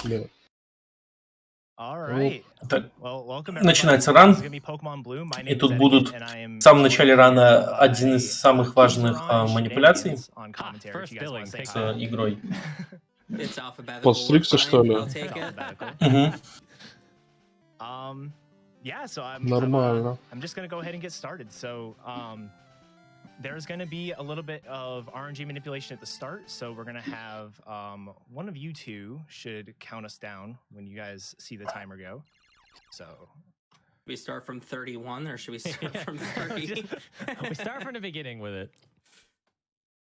Да. Так, начинается ран, и тут будут в самом начале рана один из самых важных манипуляций с игрой. Подстригся, что ли? Нормально. There's going to be a little bit of RNG manipulation at the start, so we're going to have one of you two should count us down when you guys see the timer go. So we start from 31, or should we start from 30? We start from the beginning with it.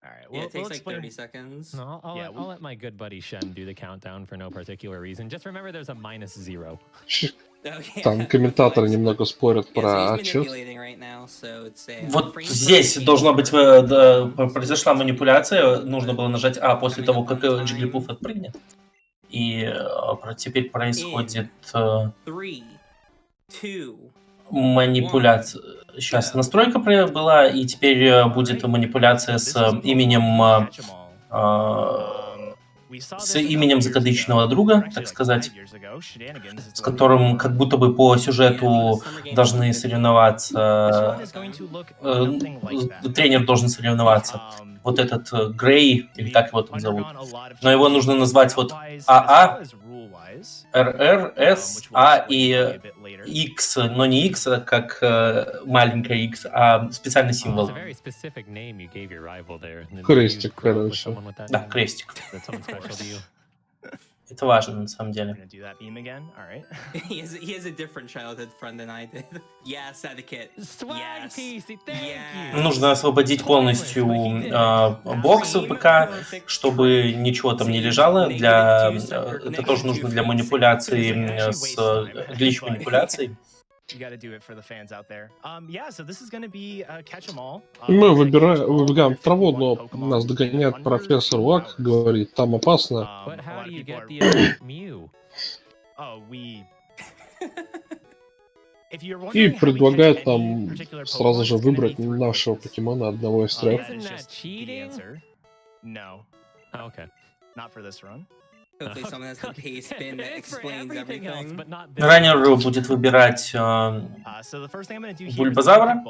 All right. Well, it takes like 30 seconds. No, I'll let my good buddy Shen do the countdown for no particular reason. Just remember there's a -0. Там комментаторы немного спорят про отчет. Вот здесь должна быть произошла манипуляция, нужно было нажать А после того, как Jigglypuff отпрыгнет. И теперь происходит манипуляция. Сейчас настройка была, и теперь будет манипуляция с именем закадычного друга, так сказать, с которым как будто бы по сюжету должны соревноваться, тренер должен соревноваться. Вот этот Грей, или как его там зовут. Но его нужно назвать вот АА, РР, С, А и X, но не X, как маленькая X, а специальный символ. Крестик, короче. Да, крестик. Это важно, на самом деле. Нужно освободить полностью бокс ПК, чтобы ничего там не лежало. Это тоже нужно для манипуляции, глич-манипуляций. Мы выбегаем траву, но нас догоняет профессор Лак, говорит, там опасно. И предлагает нам сразу же выбрать нашего покемона, одного из трех. Раннер будет выбирать Бульбазавра.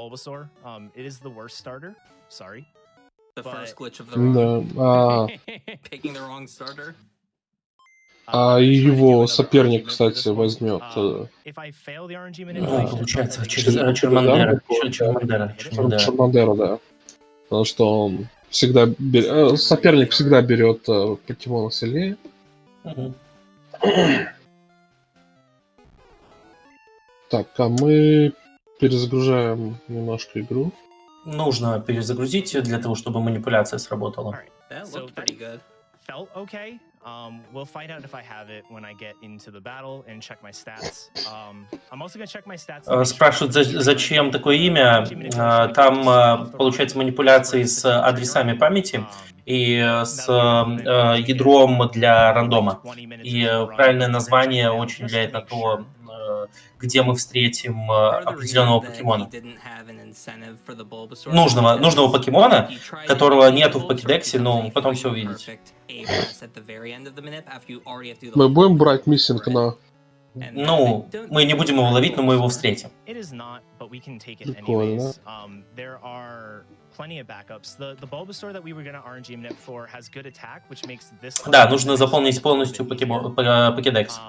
А его соперник, кстати, возьмет... Получается, Чармандера, да. Потому что он всегда соперник всегда берет покемона сильнее. Так, а мы перезагружаем немножко игру. Нужно перезагрузить для того, чтобы манипуляция сработала. We'll find out if I have it when I get into the battle and check my stats. I'm also going to check my stats. Спрашивают, зачем такое имя. Там, получается, манипуляции с адресами памяти и с ядром для рандома. И правильное название очень влияет на то, где мы встретим определенного покемона. Нужного покемона, которого нету в покедексе, но потом все увидите. Мы будем брать миссинг на... Ну, мы не будем его ловить, но мы его встретим. Прикольно. Да, нужно заполнить полностью покедекс.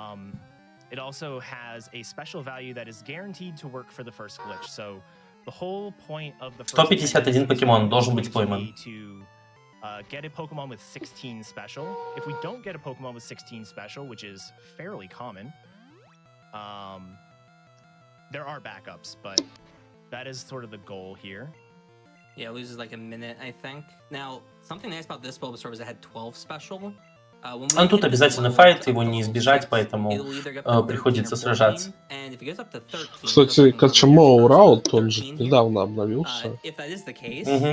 It also has a special value that is guaranteed to work for the first glitch. So the whole point of the 151 покемон должен быть пойман. Get a Pokemon with 16 special. If we don't get a Pokemon with 16 special, which is fairly common, there are backups, but that is sort of the goal here. Yeah, it loses like a minute, I think. Now, something nice about this Bulbasaur was it had 12 special. Он тут обязательно файт, его не избежать, поэтому приходится сражаться. Кстати, Качамоу Раут, он же недавно обновился.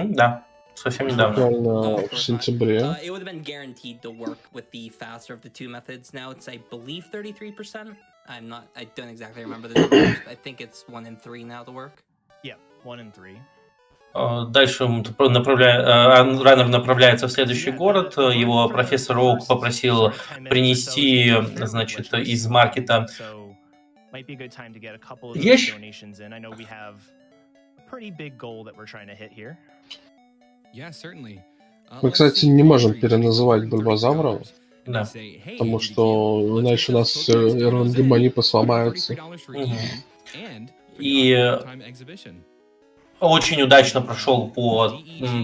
Да, совсем недавно. Буквально в сентябре. I don't exactly remember the numbers. I think it's 1 in 3 now to work. Yeah, 1 in 3. Дальше раннер направляется в следующий город. Его профессор Оук попросил принести, значит, из маркета might be a good time to get a couple of those вещь. donations in. I know we have a pretty big goal that we're trying to hit here. Yeah, certainly. Мы, кстати, не можем переназывать бульбазавров, Да. потому что иначе у нас все РНГ-манипы сломаются. И очень удачно прошел по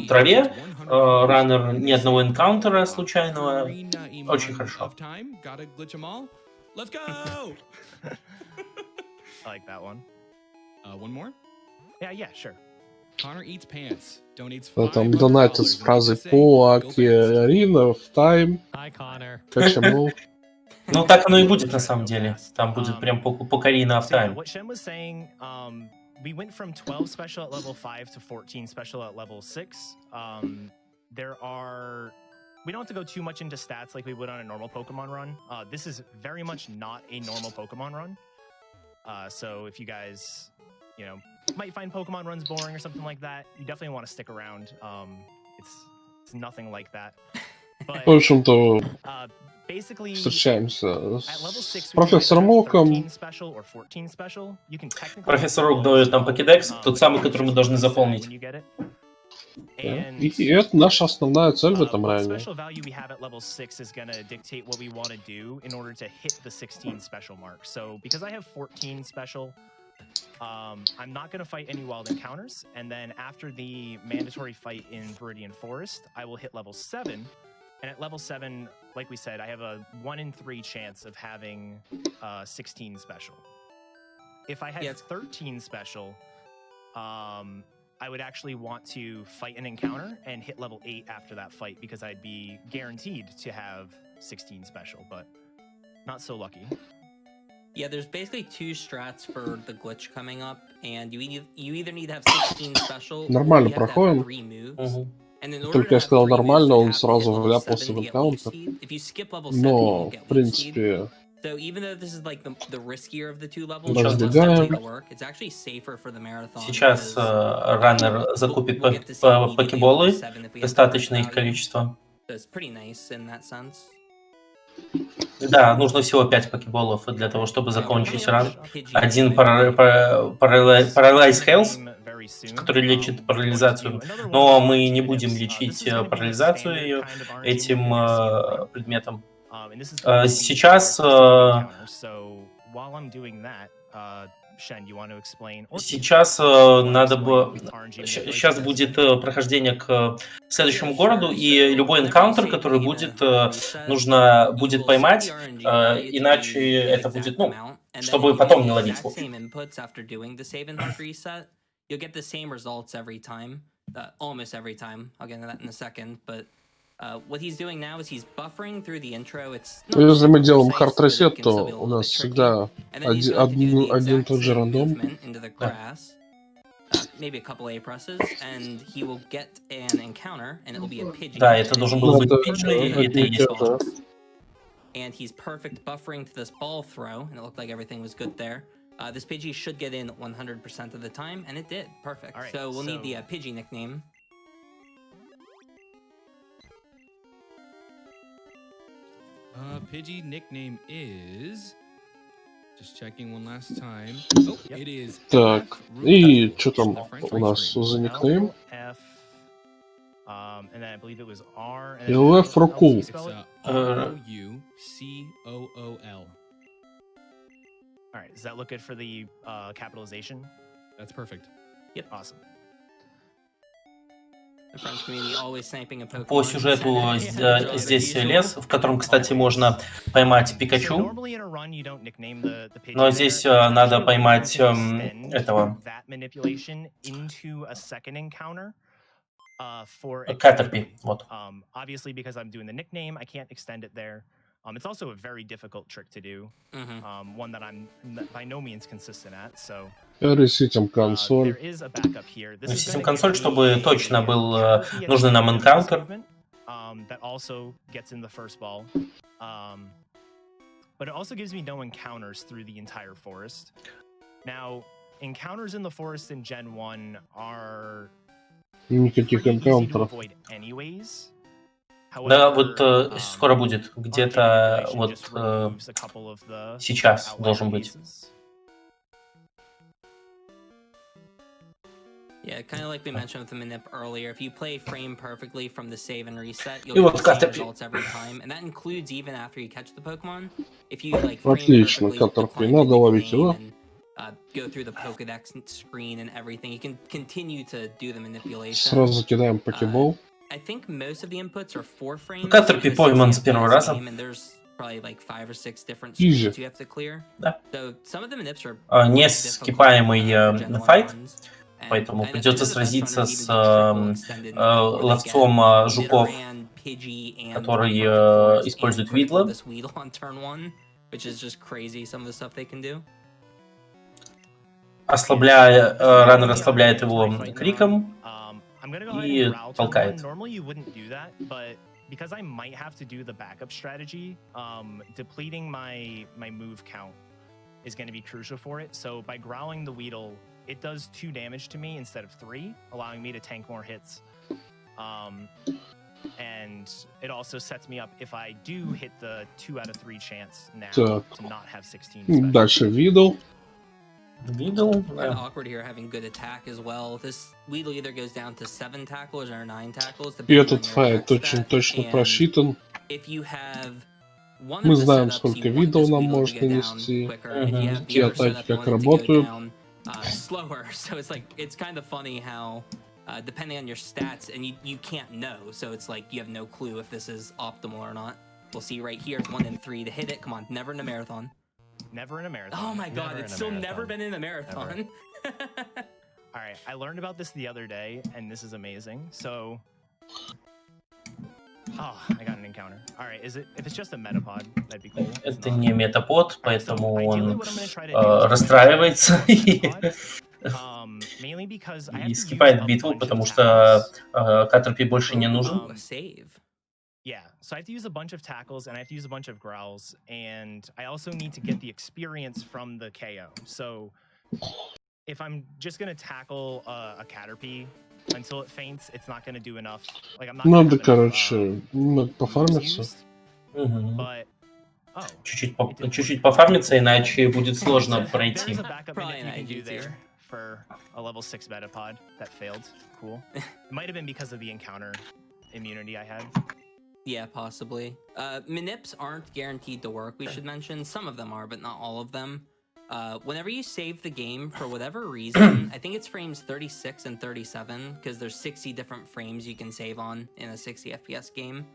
траве. Раннер ни одного энкаунтера случайного. Очень хорошо. Let's go! I like that one. One more? Yeah, sure. Connor eats pants. Donates Там $500. донатят с фразой по Арина в тайм. Hi, Connor. Почему? Ну, так оно и будет на самом деле. Там будет прям по Карина в So yeah, тайм. what Shen was saying, we went from 12 special at level 5 to 14 special at level 6. We don't have to go too much into stats like we would on a normal Pokemon run. This is very much not a normal Pokemon run. So if you guys, might find Pokemon runs boring or something like that, you definitely want to stick around. It's nothing like that. But В общем-то, basically, встречаемся at level 6 с профессором Оком. 13 special or 14 special. You can technically Профессор Ок дает нам покедекс, тот самый, который мы должны заполнить. И это наша основная цель в этом What районе. special value we have at level 6 is going to dictate what we want to do in order to hit the 16 special mark. So because I have 14 special, I'm not going to fight any wild encounters. And then after the mandatory fight in Viridian Forest, I will hit level 7. And at level 7, like we said, I have a 1 in 3 chance of having 16 special. If I had 13 special, I would actually want to fight an encounter and hit level 8 after that fight because I'd be guaranteed to have 16 special, but not so lucky. Yeah, there's basically 2 strats for the glitch coming up, and you either need to have 16 special, Нормально or you have to have проходим. 3 moves. And in order Только to я have сказал 3 moves, нормально, you он have to hit сразу level вляпался 7 в to get leech энкаунтер. seed. If you skip level 7, you Но, won't в get leech seed. принципе, So even though this is like the riskier of the 2 levels, Разбегаем. it's definitely the work. It's actually safer for the marathon. Сейчас because раннер закупит we'll get to see immediately покеболы, level 7 if we have the достаточное right их value. количество. So it's pretty nice in that sense. Да, нужно всего 5 покеболов для того, чтобы закончить ран. Pidgey Один right Paralyze Health, который лечит парализацию, но мы не будем лечить парализацию этим предметом. Сейчас надо бы... Сейчас будет прохождение к следующему городу, и любой энкаунтер, который будет, нужно будет поймать, иначе это будет, чтобы потом не ловить. You'll get the same results every time, almost every time. I'll get into that in a second, but what he's doing now is he's buffering through the intro. It's not если мы делаем precise, but it хард-ресет, can то still be a у little нас bit всегда tricky. And then he's going to do the один и exact тот же same рандом. movement into the grass, maybe a couple A presses, and he will get an encounter, and it will be a Pidgey. Да, это должен был быть Это Pidgey, и это и есть он. And he's perfect buffering to this ball throw, and it looked like everything was good there. This Pidgey should get in 100% of the time, and it did. Perfect. All right, so we'll need the Pidgey nickname. Pidgey nickname is... Just checking one last time. Oh, it is Так, и что там у нас за никнейм? And then I believe it was R. LF Рукул. It's R-O-U-C-O-O-L. All right, does that look good for the capitalization? That's perfect. Yep, awesome. The French community always sniping a Pokemon. По сюжету здесь лес, в котором, кстати, можно поймать Пикачу. Но здесь надо поймать этого Caterpie. Вот. Obviously, because I'm doing the nickname, I can't extend it there. It's also a very difficult trick to do, one that I'm by no means consistent at. So Ресетим консоль. there is a backup here. This is Ресетим gonna консоль, give чтобы me точно a был penalty at нужный the нам end of this энкаунтер. movement, that also gets in the first ball. But it also gives me no encounters through the entire forest. Now, encounters in the forest in Gen 1 are Никаких pretty easy to энкаунтеров. avoid anyways. Да, вот However, скоро будет. RK Где-то manipulation вот just removes a couple of the сейчас outlier должен быть. pieces. Yeah, kind of like we mentioned with the manip earlier, if you play frame perfectly from the save and reset, you'll И get вот the same Caterpie. results every time, and that includes even after you catch the Pokemon. If you like frame Отлично, perfectly with the Caterpie, climb надо in the ловить game его. and go through the Pokedex screen and everything, you can continue to do the manipulation. Сразу кидаем покебол. I think most of the inputs are 4 frames. Caterpie in a пойман 60 с первого FPS раза. game, and there's probably like 5 or 6 different Easy. screens you have to clear. Да. So some of the manips are Не quite скипаемый difficult, for Gen 1 файт, runs. And поэтому I know придется the best сразиться runners с even do triple extended manip, where they ловцом get жуков, Nidoran, Pidgey, and который perfect forms, использует and critical Видла. this Weedle on turn 1, which is just crazy, some of the stuff they can do. Рано расслабляет его криком I'm gonna go ahead и and growl turn толкает. one. Normally you wouldn't do that, but because I might have to do the backup strategy, depleting my move count is going to be crucial for it. So by growling the Weedle, it does 2 damage to me instead of 3, allowing me to tank more hits. And it also sets me up if I do hit the 2 out of 3 chance now Так. to not have 16 special. Дальше Видл. Видел, Kind of да. awkward here having good attack as well. This Weedle either goes down to 7 tackles or 9 tackles. И depending on этот your файт attack очень stat. точно And просчитан. if you have one Мы of the знаем, setups, сколько you want видов this нам Weedle to может go down нанести. quicker. If you have the Те other атаки setup, you как want it to go работают. down slower. So it's like, it's kind of funny how depending on your stats, and you can't know. So it's like you have no clue if this is optimal or not. We'll see right here, it's 1 in 3 to hit it. Come on, never in a marathon. Never in a marathon. Oh my god, Never it's in a still marathon. never been in a marathon. All right, I learned about this the other day, and this is amazing. So, oh, I got an encounter. All right, if it's just a metapod, that'd be cool. It's Это not. не метапод, All right, so поэтому ideally он what I'm gonna try to do is go ahead and расстраивается use и metapod, mainly because I have to use скипает a битву, bunch of потому что tackles. Caterpie больше не нужен. A save. Yeah, so I have to use a bunch of tackles and I have to use a bunch of growls, and I also need to get the experience from the KO. So if I'm just gonna tackle a Caterpie until it faints, it's not gonna do enough. Like I'm not gonna Надо, have enough, короче, надо moves пофармиться. used, Мгм. but oh, Чуть-чуть пофармиться, иначе будет сложно there's пройти. a backup Probably minute you an can do AGDQ. there for a level 6 Metapod that failed. Cool. It might have been because of the encounter immunity I had. Yeah, possibly. Manips aren't guaranteed to work, we should mention. Some of them are, but not all of them. Whenever you save the game, for whatever reason, I think it's frames 36 and 37, because there's 60 different frames you can save on in a 60 FPS game.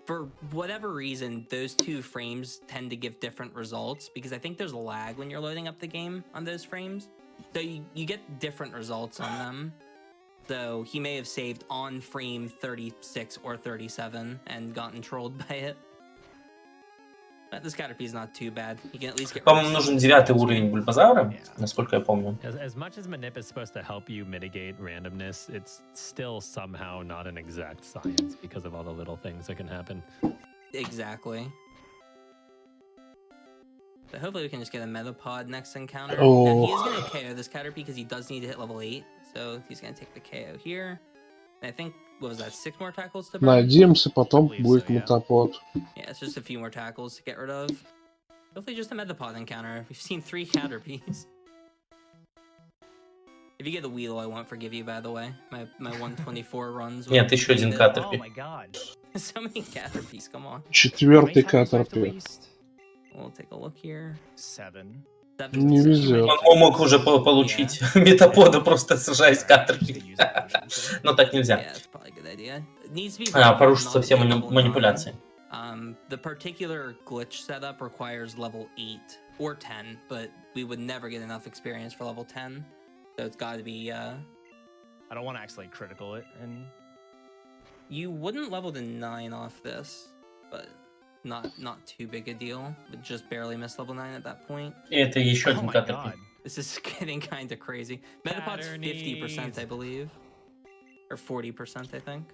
For whatever reason, those 2 frames tend to give different results, because I think there's lag when you're loading up the game on those frames. So you get different results on them. So he may have saved on frame 36 or 37 and gotten trolled by it. But this Caterpie is not too bad. You can at least get. По-моему, нужен 9 уровень Бульбазаура, насколько я помню. As much as Manip is supposed to help you mitigate randomness, it's still somehow not an exact science because of all the little things that can happen. Exactly. So hopefully we can just get a Metapod next encounter. Oh. Now, he is going to KO this Caterpie because he does need to hit level 8. So he's going to take the KO here. And I think, what was that, 6 more tackles to burn? Надеемся, потом Believe будет so, yeah. метапод. Yeah, it's just a few more tackles to get rid of. Hopefully just a Metapod encounter. We've seen 3 Caterpies. If you get the Weedle, I won't forgive you, by the way. My 124 runs. will Нет, еще один be Caterpie. Oh my god. So many Caterpies, come on. Четвертый How many tackles do I have to Caterpie. We'll waste? take a look here. 7. Не везет. Он мог уже получить метапода, просто сажаясь Caterpie. Но так нельзя. Yeah, that's probably a good idea. It needs to be Порушатся все level 9. манипуляции. The particular glitch setup requires level 8 or 10, but we would never get enough experience for level 10. So it's got to be. I don't want to actually critical it, and You wouldn't level to 9 off this, but not too big a deal. Would just barely miss level 9 at that point. И это еще oh один my Caterpie. god. This is getting kind of crazy. Metapod's 50%, I believe. Or 40%, I think.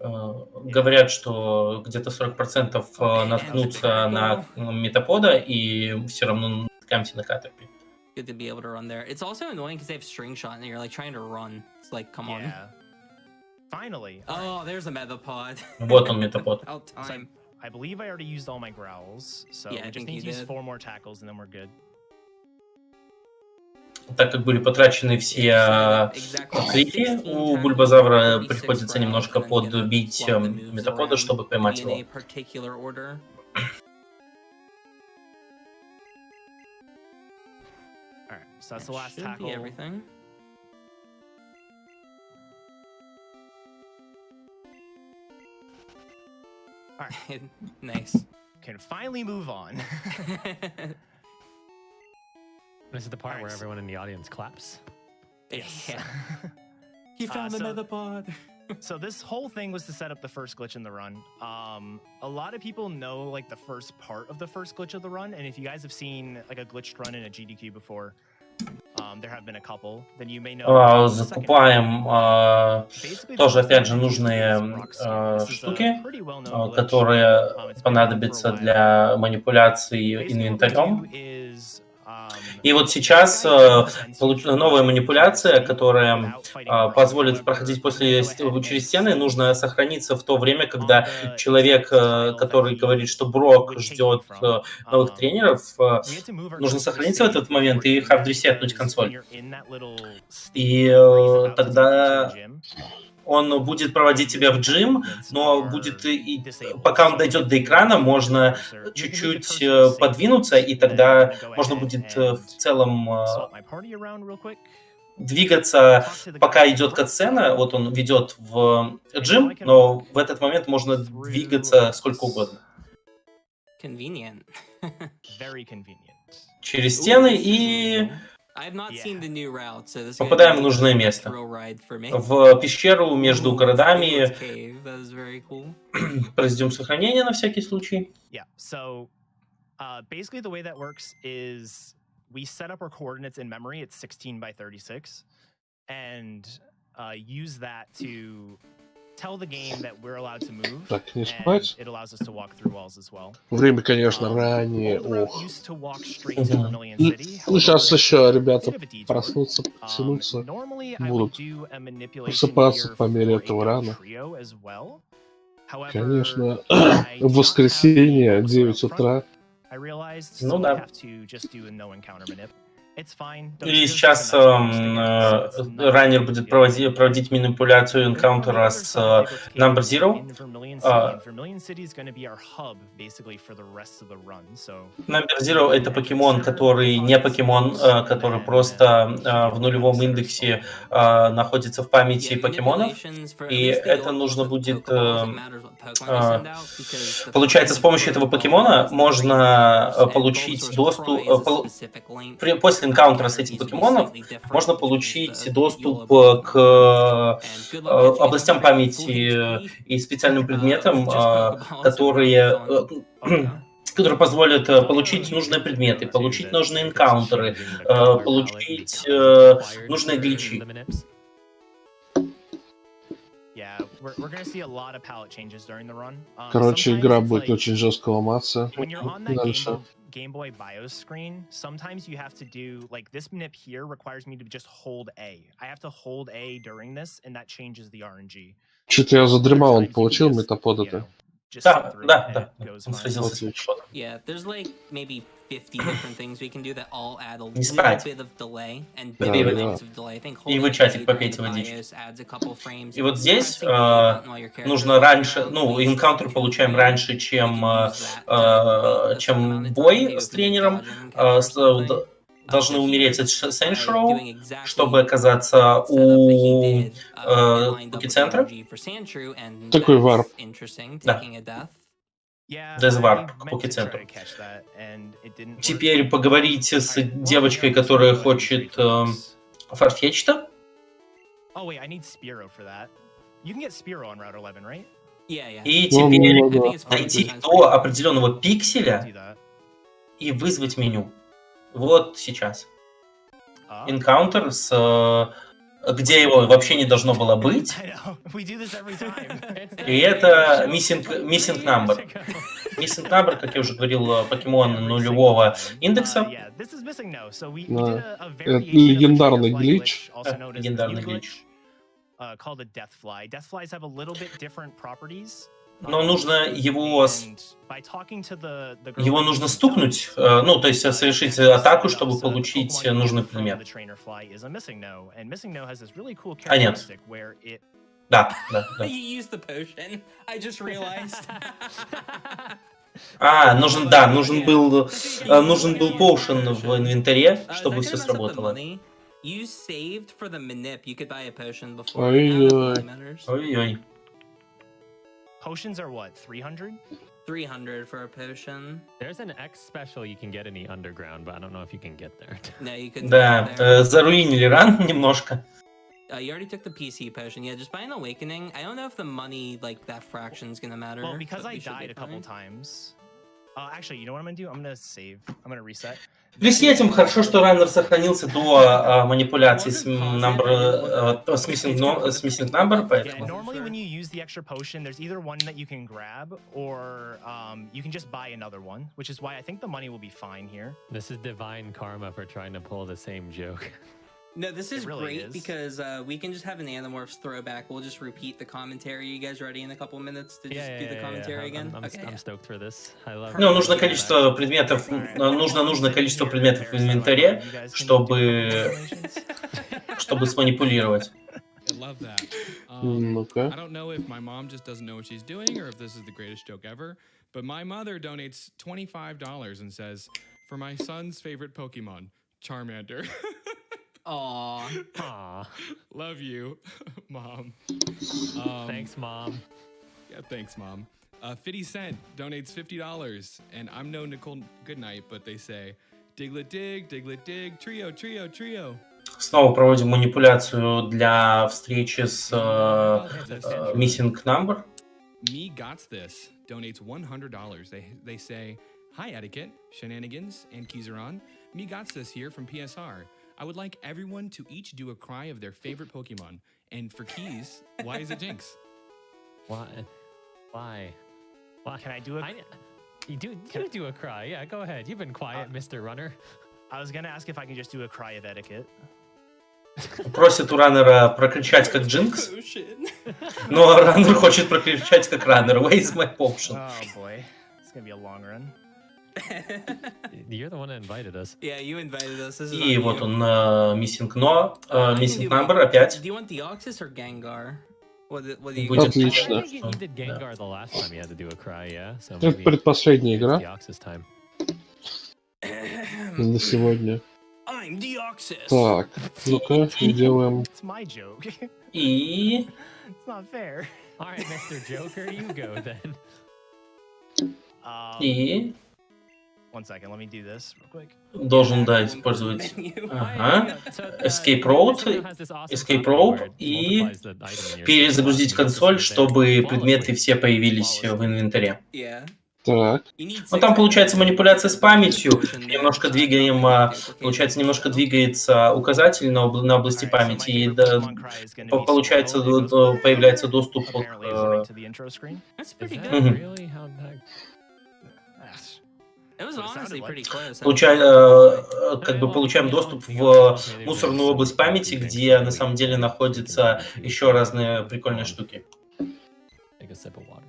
Говорят, что где-то 40% наткнутся на метапода, и все равно натыкаемся на Caterpie. Good to be able to run there. It's also annoying because they have string shot and you're like trying to run. It's like, come on. Yeah. Finally. Oh, there's a metapod. Вот он, метапод. About So time. I believe I already used all my growls, so Yeah, I we just think need to you use did. 4 more tackles and then we're good. Так как были потрачены все крики, у Бульбазавра приходится немножко подбить метапода, чтобы поймать его. Alright, so that's the last tackle. Everything. Alright, Nice. can finally move on. This is the part where Alright. everyone in the audience claps. Yes. Yeah. He found the so- metapod. So this whole thing was to set up the first glitch in the run. A lot of people know like the first part of the first glitch of the run, and if you guys have seen like a glitched run in a GDQ before, there have been a couple, then you may know. the second Закупаем Basically, the тоже, first thing опять же, you do нужные is rock skin. This is a штуки, pretty well-known glitch. которые It's been around понадобятся for a while. для манипуляции Basically, what we инвентарем. do is, И вот сейчас новая манипуляция, которая позволит проходить через стены, нужно сохраниться в то время, когда человек, который говорит, что Брок ждет новых тренеров, нужно сохраниться в этот момент и хард-ресетнуть консоль. И тогда он будет проводить тебя в джим, но будет пока он дойдет до экрана, можно чуть-чуть подвинуться, и тогда можно будет в целом двигаться, пока идет катсцена. Вот он ведет в джим, но в этот момент можно двигаться сколько угодно. Convenient. Very convenient. Через стены и I've not seen the new route, so this попадаем в нужное место. В пещеру между городами. Произведем сохранение на всякий случай. Yeah. So basically the way that works is we set up our coordinates in memory. It's 16 by 36, and use that to tell the game that we're allowed to move. Так, не And спать. it allows us to walk through walls as well. Время, конечно, ранее. Old route Ох. used to walk straight to Vermilion City. Ну, сейчас еще ребята Bit of a detour. проснутся, потянутся. Normally I would будут do a manipulation просыпаться here по мере for этого a рана. trio as well. However, Конечно, I do в not воскресенье, have the 9 upfront. утра. I realized, Ну so да. I have to just do a no encounter manip. It's fine. Those И heroes сейчас just a nice little stick, so it's not раннер a big будет deal. проводить манипуляцию Then on the энкаунтера other с side, they go to Number Cave Zero. in Vermilion City, and Vermilion City is going to be our hub, basically, for the rest of the run. So Number Zero — это покемон, который не покемон, который просто в нулевом индексе находится в памяти покемонов. И это нужно будет... Получается, с помощью этого покемона можно получить доступ... После энкаунтера с этим покемоном можно получить доступ к областям памяти и специальным предметам, которые позволят получить нужные предметы, получить нужные энкаунтеры, получить нужные гличи. yeah, we're going to see a lot of palette changes during the run. Короче, Sometimes игра it's будет like, очень жестко ломаться. when you're on that Дальше. Game Boy BIOS screen, sometimes you have to do, like, this manip here requires me to just hold A. I have to hold A during this, and that changes the RNG. Что-то я задремал, он Other times you can получил just, метапод you это? know, just Да, sit through да, it да. and it goes Он fine. сразился с подходом. Yeah, there's like maybe 50 different things we can do that all add a Не little спать. bit of delay and Да, big да. amounts of delay. I think И holding вы чатик A попейте during the водички. BIOS adds a couple frames. И вот здесь Pressing A button while your character нужно is раньше, around ну, wastes энкаунтер 2 получаем frames. раньше, We чем can use that to wait a certain amount of time, бой maybe с with тренером. dodging counter or something. Должны So умереть here, от by Сэншроу, doing exactly чтобы оказаться that setup that he у did, it lined up with Пуки-центра. RNG for Sandshrew, and Такой that's варп. interesting, Да. taking a death. Yeah, Death I Warp к meant to try Пуки-центру. to catch that, and it didn't work. Теперь поговорите с Alright, well, девочкой, yeah, I'm just которая gonna go ahead and trade хочет for this. Farfetch-то. Oh wait, I need Spearow for that. You can get Spearow on Route 11, right? Yeah, yeah. И Ну, теперь ну, I think it's дойти 40% до определенного I'll пикселя do that. и вызвать меню. Вот сейчас. Ah. Энкаунтер с... где его вообще не должно было быть. I know. We do this every time. И это missing number. Missing number, как я уже говорил, покемон нулевого индекса. Yeah, this is missing no. So we Да. did a Это variation of the легендарный Dragonfly глич. glitch, also known as the Легендарный New глич. called a death fly. Death flies have a little bit different properties. Но нужно его, And by talking to the girl его who нужно uses стукнуть, those, ну, то есть совершить атаку, чтобы получить нужный предмет. А, нет. Да. You used the potion. I just realized. Нужен был potion в инвентаре, чтобы все сработало. You saved for the manip. You could buy a potion before. Ой-ой. Potions are what, 300? 300 for a potion. There's an X special you can get in the underground, but I don't know if you can get there. No, you couldn't. Да, заруинили ран немножко. You already took the PC potion. Yeah, just buy an awakening. I don't know if the money, like that fraction, is gonna matter. Well, because I died a couple times. Actually, you know what I'm gonna do? I'm gonna save. I'm gonna reset. Плюс этим хорошо, что раннер сохранился до манипуляции с missing number, поэтому... Normally, when you use the extra potion, there's either one that you can grab, or you can just buy another one, which is why I think the money will be fine here. This is divine karma for trying to pull the same joke. No, this is really great because we can just have an Animorphs throwback. We'll just repeat the commentary. You guys ready in a couple minutes to just do the commentary again? I'm stoked for this. I love. Ну, нужно количество предметов, нужно количество предметов в инвентаре, чтобы сманипулировать. I love that. Ну-ка. I don't know if my mom just doesn't know what she's doing or if this is the greatest joke ever, but my mother donates $25 and says, "For my son's favorite Pokemon, Charmander." Aww. Love you, Mom. Thanks, Mom. Yeah, thanks, Mom. 50 Cent donates $50, and I'm no Nicole Goodnight, but they say, Diglett dig, trio, trio, trio. Снова проводим манипуляцию для встречи с missing number. Me Gots This donates $100. They say, "Hi, Etiquette, Shenanigans, and Kizaron. Me Gots This here from PSR. I would like everyone to each do a cry of their favorite Pokemon. And for Keys, why is it Jinx?" Why? Can I do it? You do a cry. Yeah, go ahead. You've been quiet, Mr. Runner. I was gonna ask if I can just do a cry of etiquette. Просит у раннера прокричать как Джинкс, но раннер хочет прокричать как раннер. Where is my potion? Oh boy, it's gonna be a long run. You're the one that invited us. Yeah, you invited us. This is И on вот you. он, missing number опять. Do you want Deoxys or Gengar? What do you Будет Отлично. I think you did Gengar the last time you had to do a cry, yeah? So Это предпоследняя игра Deoxys time. на сегодня. I'm Deoxys. Так, ну-ка, делаем. It's my joke. И... It's not fair. All right, Mr. Joker, you go then. И... One second, let me do this real quick. Должен, да, использовать... Ага. Escape Rope и перезагрузить консоль, чтобы предметы все появились в инвентаре. Yeah. Так, Ну, там получается манипуляция с памятью. Немножко двигаем, получается, немножко двигается указатель на области памяти, и получается, появляется доступ к... That's pretty good. It was honestly pretty close. Получаем доступ в мусорную область памяти, где на самом деле находятся еще разные прикольные штуки. Take a sip of water.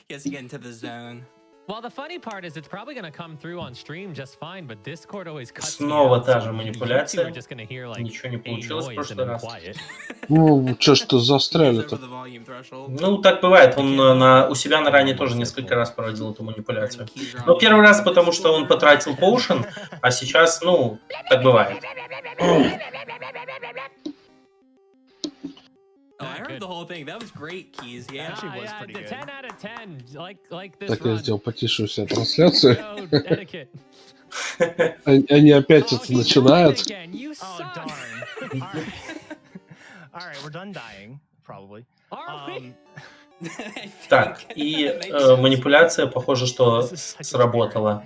Yes, you get into the zone. Well, the funny part is it's probably going to come through on stream just fine, but Discord always cuts Снова me out, та же so манипуляция. you're just going to hear, like, Ничего не a получилось в noise прошлый and then раз. quiet. ну, чё ж ты Over застряли-то? the volume threshold. Ну, так бывает. Он у себя на ране тоже несколько раз проводил эту манипуляцию. Но первый раз, потому что он потратил поушен, а сейчас, ну, так бывает. Oh, I heard the whole thing. That was great, Keys. Yeah. Actually was pretty good. 10 out of 10, like this Так, я run. сделал потише у себя трансляцию. No, etiquette. Они опять Oh, это he начинают. won again. You Oh suck. darn! All right, we're done dying, probably. Are we? Так, и манипуляция, похоже, что сработала.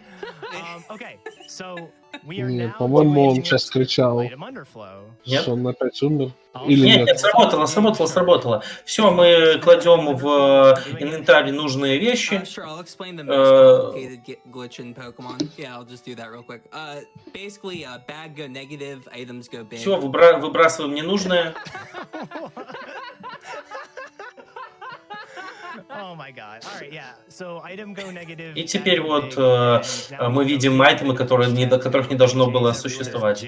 Okay, so We are Не, now по-моему, он doing сейчас кричал, item underflow. Нет? что он опять умер. Или Нет, нет? нет, сработало. Все, мы кладем в инвентарь нужные вещи. Sure, I'll explain the most complicated glitch in Pokemon. Yeah, I'll just do that real quick. Basically, bad go negative, items go big. Все, выбрасываем ненужное. Oh my god. All right, yeah. So item go negative. И теперь вот мы видим айтемы, которых не должно было существовать.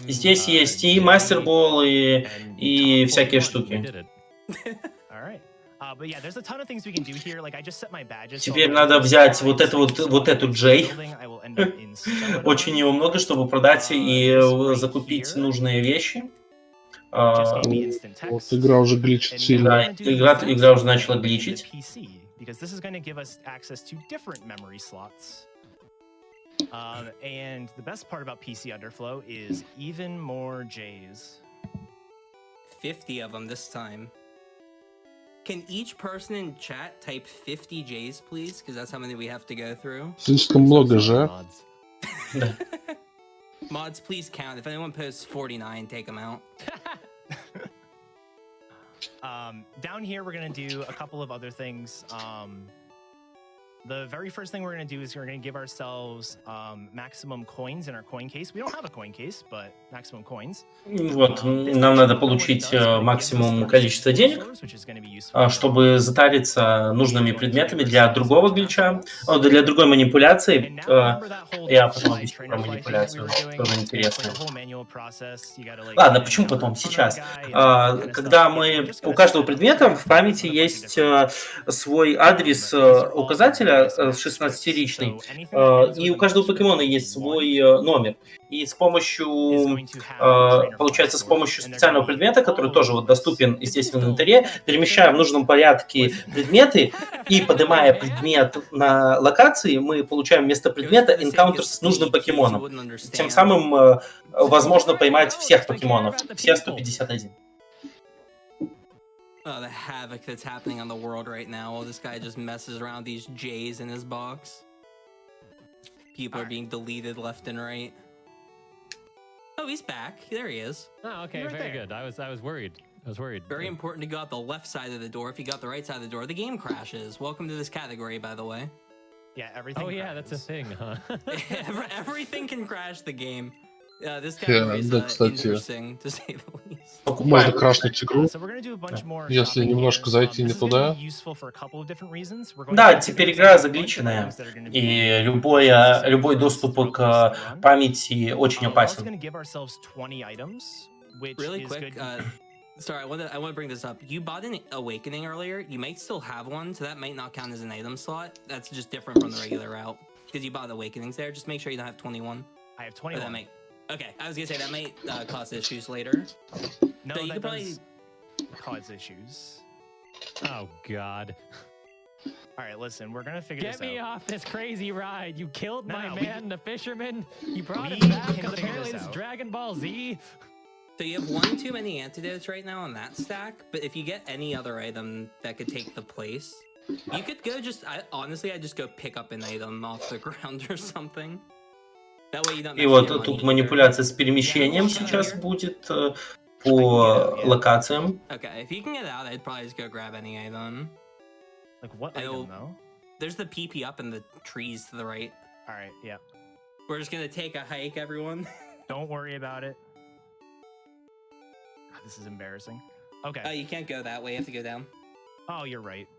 Здесь есть и мастербол, и всякие штуки. Теперь надо взять вот эту Джей. Очень его много, чтобы продать и закупить нужные вещи. Вот игра уже гличит сильно. Да, игра уже начала гличить. And the best part about PC Underflow is even more J's. 50 of them this time. Can each person in chat type 50 J's, please? Because that's how many we have to go through. Слишком много же. Mods, please count. If anyone posts 49, take them out. Down here, we're going to do a couple of other things. The very first thing we're going to do is we're going to give ourselves maximum coins in our coin case. We don't have a coin case, but maximum coins. Вот, нам надо получить максимум количества денег, чтобы затариться нужными предметами для другого глича, для другой манипуляции. Я потом объясню про манипуляцию, тоже интересно. Ладно, почему потом? Сейчас. Когда у каждого предмета в памяти есть свой адрес указателя, 16-ричный, и у каждого покемона есть свой номер. И с помощью, получается, с помощью специального предмета, который тоже вот доступен здесь в инвентаре, перемещаем в нужном порядке предметы, и поднимая предмет на локации, мы получаем вместо предмета энкаунтер с нужным покемоном. Тем самым возможно поймать всех покемонов, все 151. Oh, the havoc that's happening on the world right now while this guy just messes around these J's in his box. People are being deleted left and right. Oh, he's back. There he is. Oh, okay, very good. I was worried. Very important to go out the left side of the door. If you got the right side of the door, the game crashes. Welcome to this category, by the way. Yeah, everything. Oh yeah, that's a thing, huh? Everything can crash the game. This category is interesting, to say the least. Можно крашнуть игру, если немножко зайти не туда. Да, теперь игра загличенная, и любой доступ к памяти очень опасен. Really quick, sorry, I want to bring this up. You bought an Awakening earlier. You might still have one, so that might not count as an item slot. That's just different from the regular route. Because you bought Awakenings there. Just make sure you don't have 21. I have 21. Okay, I was gonna say that might cause issues later. No, so you that could probably cause issues. Oh God. All right, listen, we're gonna figure this out. Get me off this crazy ride. You killed my man, the fisherman. You brought it him back because apparently it's Dragon Ball Z. So you have one too many antidotes right now on that stack, but if you get any other item that could take the place, you could go honestly, I'd just go pick up an item off the ground or something. И вот тут манипуляция с перемещением сейчас будет по локациям. Okay, if you can get out, I'd probably just go grab any item. Like what item though? There's the PP up in the trees to the right. All right, yeah. We're just gonna take a hike, everyone. Don't worry about it. God, this is embarrassing. Okay. You can't go that way. You have to go down. Oh, you're right.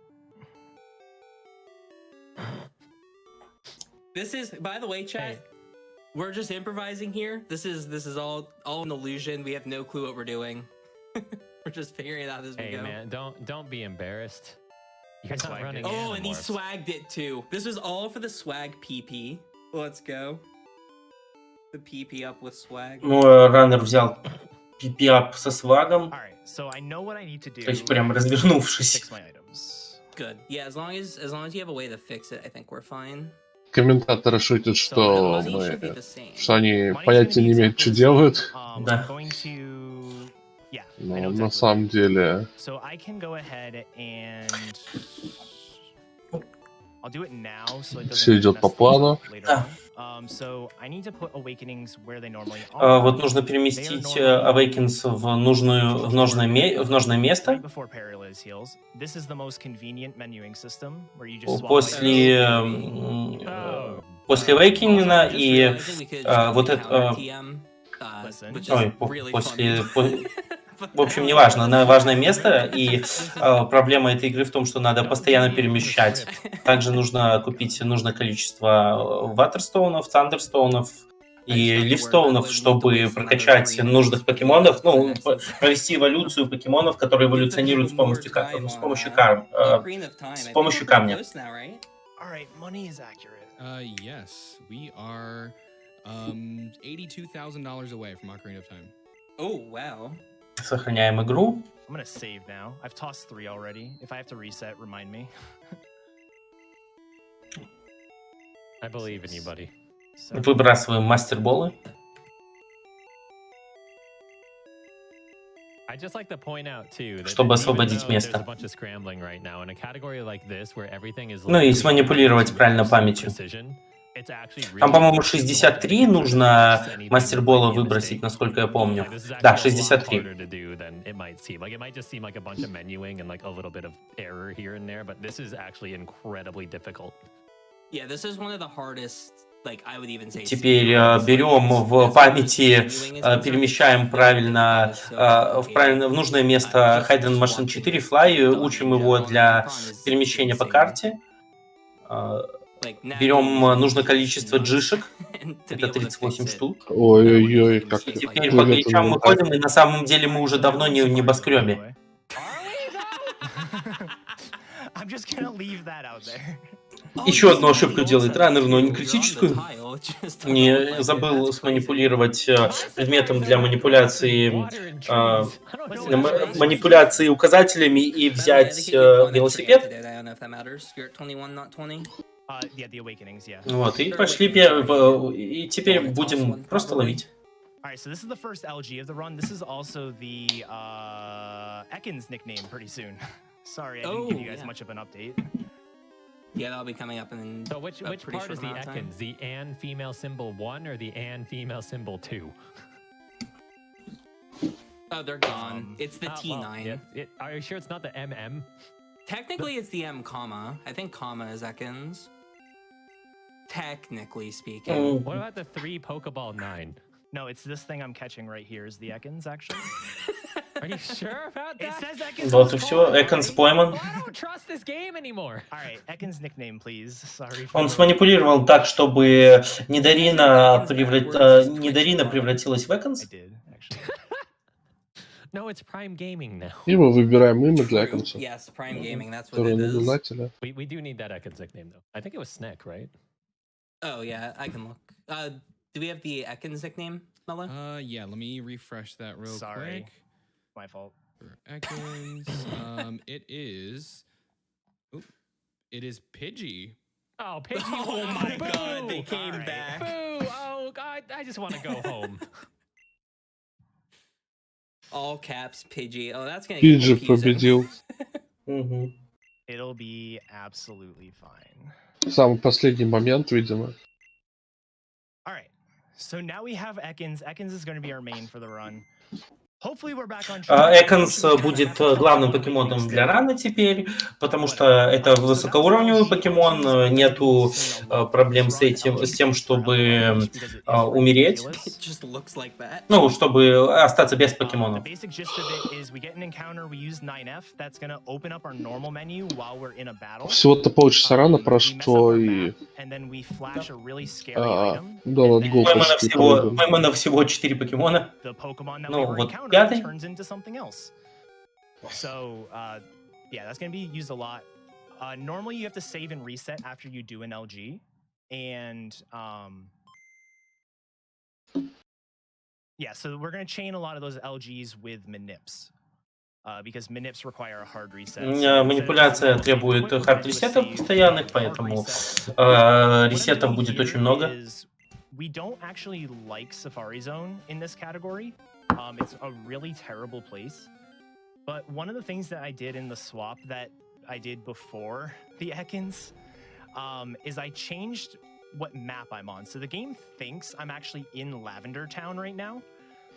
This is, by the way, chat. Hey. We're just improvising here. This is all an illusion. We have no clue what we're doing. We're just figuring it out as we go. Hey man, don't be embarrassed. You're not running. Oh, and he swagged it too. This was all for the swag PP. Let's go. The PP up with swag. Ну, раннер взял PP up со свагом. So I know what I need to do. То есть прям развернувшись. Good. Yeah, as long as you have a way to fix it, I think we're fine. Комментаторы шутят, что они понятия не имеют, что делают. Да. Но на самом деле... Все идет по плану. Да. So I need to put awakenings where they normally are. Вот нужно переместить Awakens в нужное место. Right before Paralyze heals. This is the most convenient menuing system where you just swap После Awakening и вот это... Ой, после... В общем, неважно, важное место, и проблема этой игры в том, что надо постоянно перемещать. Также нужно купить нужное количество Ватерстоунов, Тандерстоунов и Ливстоунов, чтобы прокачать нужных покемонов, ну, провести эволюцию покемонов, которые эволюционируют с помощью камня. Yes, we are $82,000 away from Ocarina of Time. Oh, wow. Сохраняем игру. I'm gonna save now. I've tossed 3 already. If I have to reset, remind me. I believe in you, buddy. Выбрасываем мастерболы. I just like to point out too that чтобы even освободить though место. there's a bunch of scrambling right now, in a category like this, where everything is Ну и сманипулировать правильно памятью. Там, по-моему, 63 нужно мастербола выбросить, насколько я помню. Да, 63. Теперь берем в памяти, перемещаем правильно в нужное место Hidden Machine 4 Fly, учим его для перемещения по карте. Берем нужное количество джишек, это 38 штук. Ой-ой-ой, как и теперь по гличам мы ходим, и на самом деле мы уже давно не в небоскребе. Еще одну ошибку делает раннер, но не критическую. Не забыл сманипулировать предметом для манипуляции указателями и взять велосипед. Вот, и пошли, и теперь будем просто ловить. Alright, so this is the first LG of the run. This is also the Ekans nickname pretty soon. Sorry, I didn't give you guys much of an update. Yeah, that'll be coming up in. So which part is the Ekans? The and female symbol 1 or the and female symbol 2? Oh, they're gone. It's the T9. Well, are you sure it's not the MM? Technically, it's the M comma. I think comma is Ekans. Technically speaking. What about the 3 Pokeball 9? No, it's this thing I'm catching right here is the Ekans, actually. Are you sure about that? It says Ekans. Вот и все, Эконс пойман. I don't trust this game anymore. Alright, Ekans nickname, please. Sorry. Он сманипулировал так, чтобы Недарина превратилась в Эконс. I did, actually. No, it's Prime Gaming now. И мы выбираем имя для Эконса. Yes, Prime Gaming. That's what Которое it is. наблюдателя. We do need that Ekans nickname though. I think it was Sneck, right? Oh yeah, I can look. Do we have the Ekans nickname, Mello? Yeah. Let me refresh that real Sorry. quick. My fault. For Ekans, it is. Oop, it is Pidgey. Oh, Pidgey! Oh my God, they came Alright. back. Boo! Oh God, I just want to go home. All caps, Pidgey. Oh, that's gonna. Пиджи get confusing. победил. It'll be absolutely fine. В самый последний момент, видимо. Alright, so now we have Ekans. Ekans is going to be our main for the run. Hopefully we're back on track. Эконс будет главным покемоном для рана теперь, потому что это высокоуровневый покемон, нету проблем с тем, чтобы умереть, Just looks like that. ну, чтобы остаться без покемонов. The basic gist of it is we get an encounter, we use 9F, that's going to open up our normal menu while we're in a battle. Всего-то полчаса рано прошло, и And then we flash a really scary item. Донат Гол почти пройден. Поймано всего 4 покемона. The Pokemon that Ну, we were вот encountering пятый. turns into something else. So, yeah, that's going to be used a lot. Normally, you have to save and reset after you do an LG. And, yeah, so we're going to chain a lot of those LGs with Manips. Because Manips require a hard reset. Манипуляция требует хард-ресетов постоянных, поэтому ресетов будет очень много. We don't actually like Safari Zone in this category. It's a really terrible place. But one of the things that I did in the swap that I did before the Ekans is I changed what map I'm on. So the game thinks I'm actually in Lavender Town right now.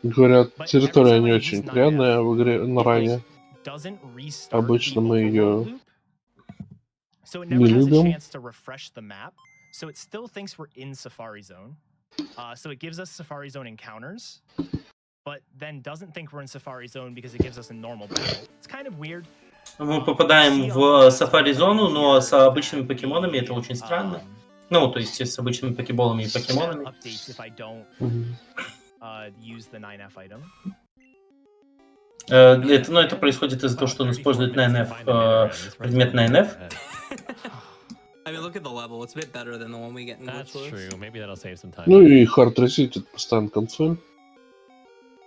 Говорят, But every территория time не I очень use 9F, пряная в игре на it like ране. doesn't restart Обычно the мы overworld ее loop. So it не never has a любим. chance to refresh the map. So it still thinks we're in Safari Zone. So it gives us Safari Zone encounters, but then doesn't think we're in Safari Zone because it gives us a normal battle. It's kind of weird. Мы попадаем в сафари-зону, но с обычными покемонами это очень странно. Ну, то есть с обычными покеболами и покемонами. Updates if I don't use the 9F item. Это происходит из-за того, что он использует 9F, предмет 9F. I mean, look at the level. It's a bit better than the one we get in That's Glitchless. true. Maybe that'll save some time. Ну и хард ресетит постоянно консоль.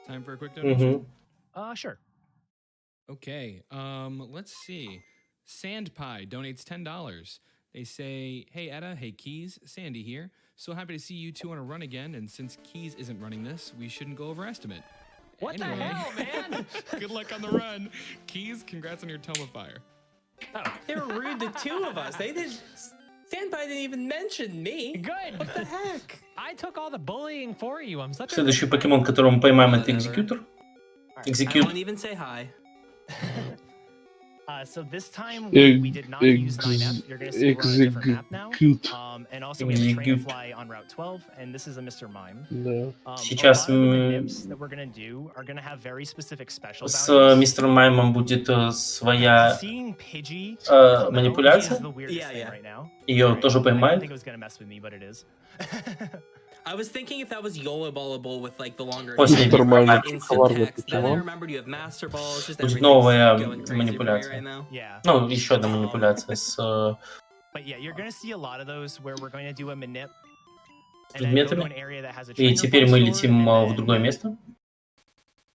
Time for a quick donation. Sure. Okay, let's see. Sandpie donates $10. They say, hey Etta, hey Keys, Sandy here. So happy to see you two on a run again, and since Keys isn't running this, we shouldn't go over estimate. What the hell, man? Good luck on the run. Keys, congrats on your Tome of Fire. Oh, they were rude to two of us. They didn't. Standby didn't even mention me. Good. What the heck? I took all the bullying for you. I'm such a... Следующий покемон, которого мы поймаем, это Экзекьютор. I Execute. won't even say hi. So this time we did not use 9F. You're going to see we're on a different map now. And also we have a Trainfly on Route 12, and this is a Mr. Mime. Да. Сейчас a lot of the nips that we're going to do are going to have very specific special с values. мистером Маймом будет своя Seeing Pidgey come out манипуляция. is the weirdest thing right now. Ее тоже I didn't поймают. think it was going to mess with me, but it is. I was thinking if that was YOLO Ballable with like the longer После Мистер Майм instant коварный text. Then I покемон. remembered you have Master Balls. Just Будет everything's новая going crazy for me манипуляция. right now. Yeah. Ну, еще одна манипуляция с But yeah, you're going to see a lot of those where we're going to do a manip. предметами. И теперь мы летим в другое место.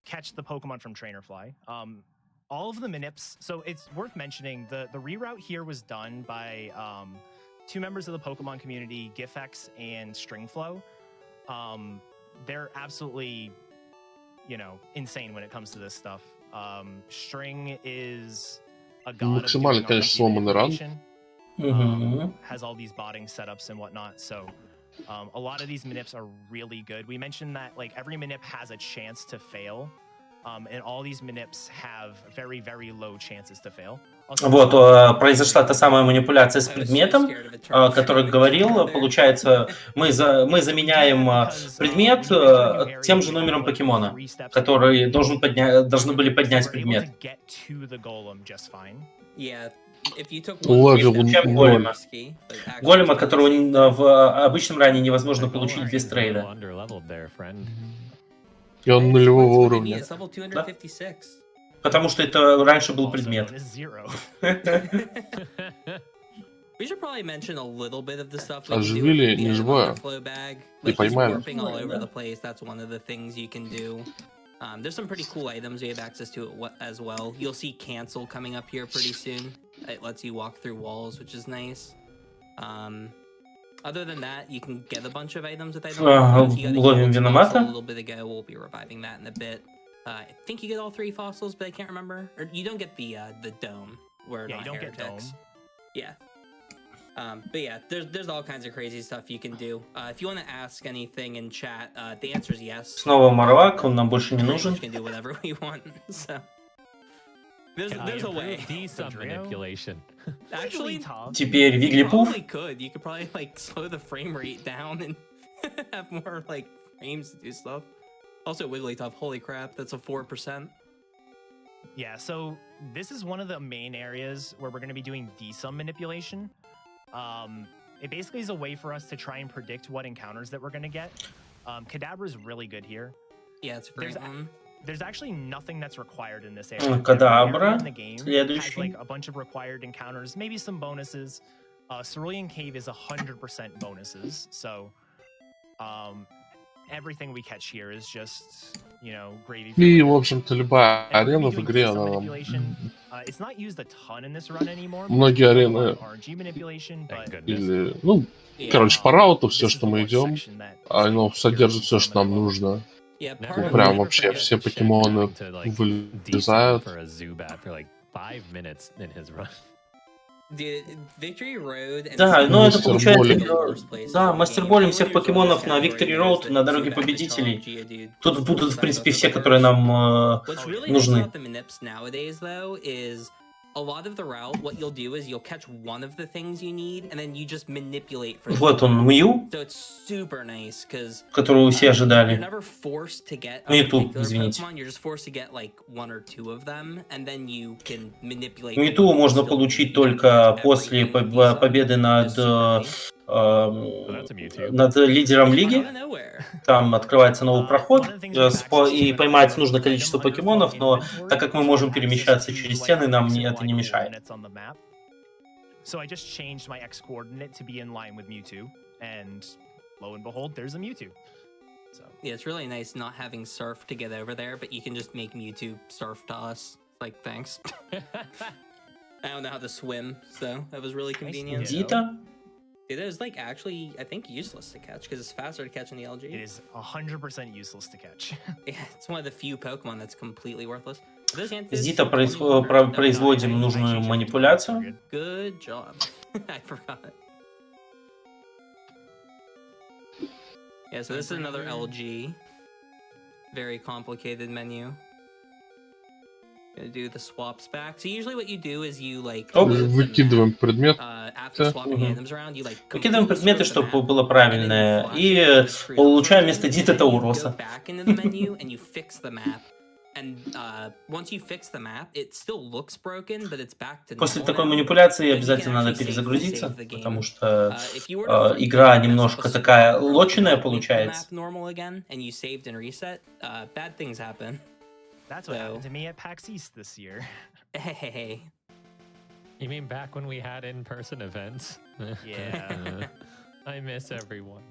Catch the Pokemon from Trainerfly. All of the manips. So it's worth mentioning the reroute here was done by two members of the Pokemon community, Gifx and Stringflow. They're absolutely, insane when it comes to this stuff. String is a god of Максимально, doing конечно, RNG сломанный ран. manipulation. Has all these botting setups and whatnot. So a lot of these manips are really good. We mentioned that like every manip has a chance to fail. And all these manips have very, very low chances to fail. Вот, произошла та самая манипуляция с предметом, о которой говорил. Получается, мы заменяем предмет тем же номером покемона, который должны были поднять предмет. Чем голема. Голема, которого в обычном ране невозможно получить без трейда. И он нулевого уровня. Да? Потому что это раньше был предмет. Оживили неживое. И поймали. There's some pretty cool items you have access to as well. You'll see cancel coming up here pretty soon. It lets you walk through walls, which is nice. Other than that, you can get a bunch of items with items. Ловим виномата. A little bit ago, we'll be reviving that in a bit. I think you get all 3 fossils, but I can't remember. Or you don't get the dome. Where you don't get dome. Yeah. But yeah, there's all kinds of crazy stuff you can do. If you want to ask anything in chat, the answer is yes. Снова Марвак, он нам больше не нужен. We can do whatever we want. So there's a way. Manipulation. Actually, Теперь Виглипуф. probably could. You could probably like slow the frame rate down and have more like frames to do stuff. Also, Wigglytuff. Holy crap, that's a 4%. Yeah, so this is one of the main areas where we're going to be doing desum manipulation. It basically is a way for us to try and predict what encounters that we're going to get. Kadabra is really good here. Yeah, it's a great one. There's actually nothing that's required in this area. Kadabra. In the game has like a bunch of required encounters, maybe some bonuses. Cerulean Cave is 100% bonuses, so everything we catch here is just, gravy. И, в общем-то, любая арена в игре, она нам... Многие арены... Или, короче, по рауту все, что мы идем, оно содержит все, что нам нужно. Прям вообще все покемоны вылезают. Да, но это Мастер Болем. получается... Да, мастер-болем всех покемонов на Victory Road, на дороге победителей. Тут будут, в принципе, все, которые нам нужны. Вот он, Мью, которого все ожидали. Мьюту, извините. Мьюту можно получить только после победы над лидером лиги. Там открывается новый проход, и поймать нужное количество покемонов, но так как мы можем перемещаться через стены, нам это не мешает. So I just changed my X coordinate to be in line with Mewtwo, and lo and behold, there's a Mewtwo. So yeah, it's really nice not having Surf to get over there, but you can just make Mewtwo Surf to us. Like, thanks. I don't know how to swim, so that was really convenient. Dita? It is like actually, I think, useless to catch because it's faster to catch in the LG. It is 100% useless to catch. Yeah, it's one of the few Pokemon that's completely worthless. С Дита производим нужную манипуляцию. Good job. I forgot. Yeah, so this is another LG. Very complicated menu. Gonna do the swaps back. So usually what you do is you like Выкидываем предмет. After swapping items around, you like выкидываем предметы, чтобы было правильное, и получаем вместо Дита Тауроса. После такой манипуляции обязательно надо перезагрузиться, потому что игра немножко такая лоченая получается. That's what happened to me at PAX East this year. Hey. You mean back when we had in-person events? Yeah. I miss everyone.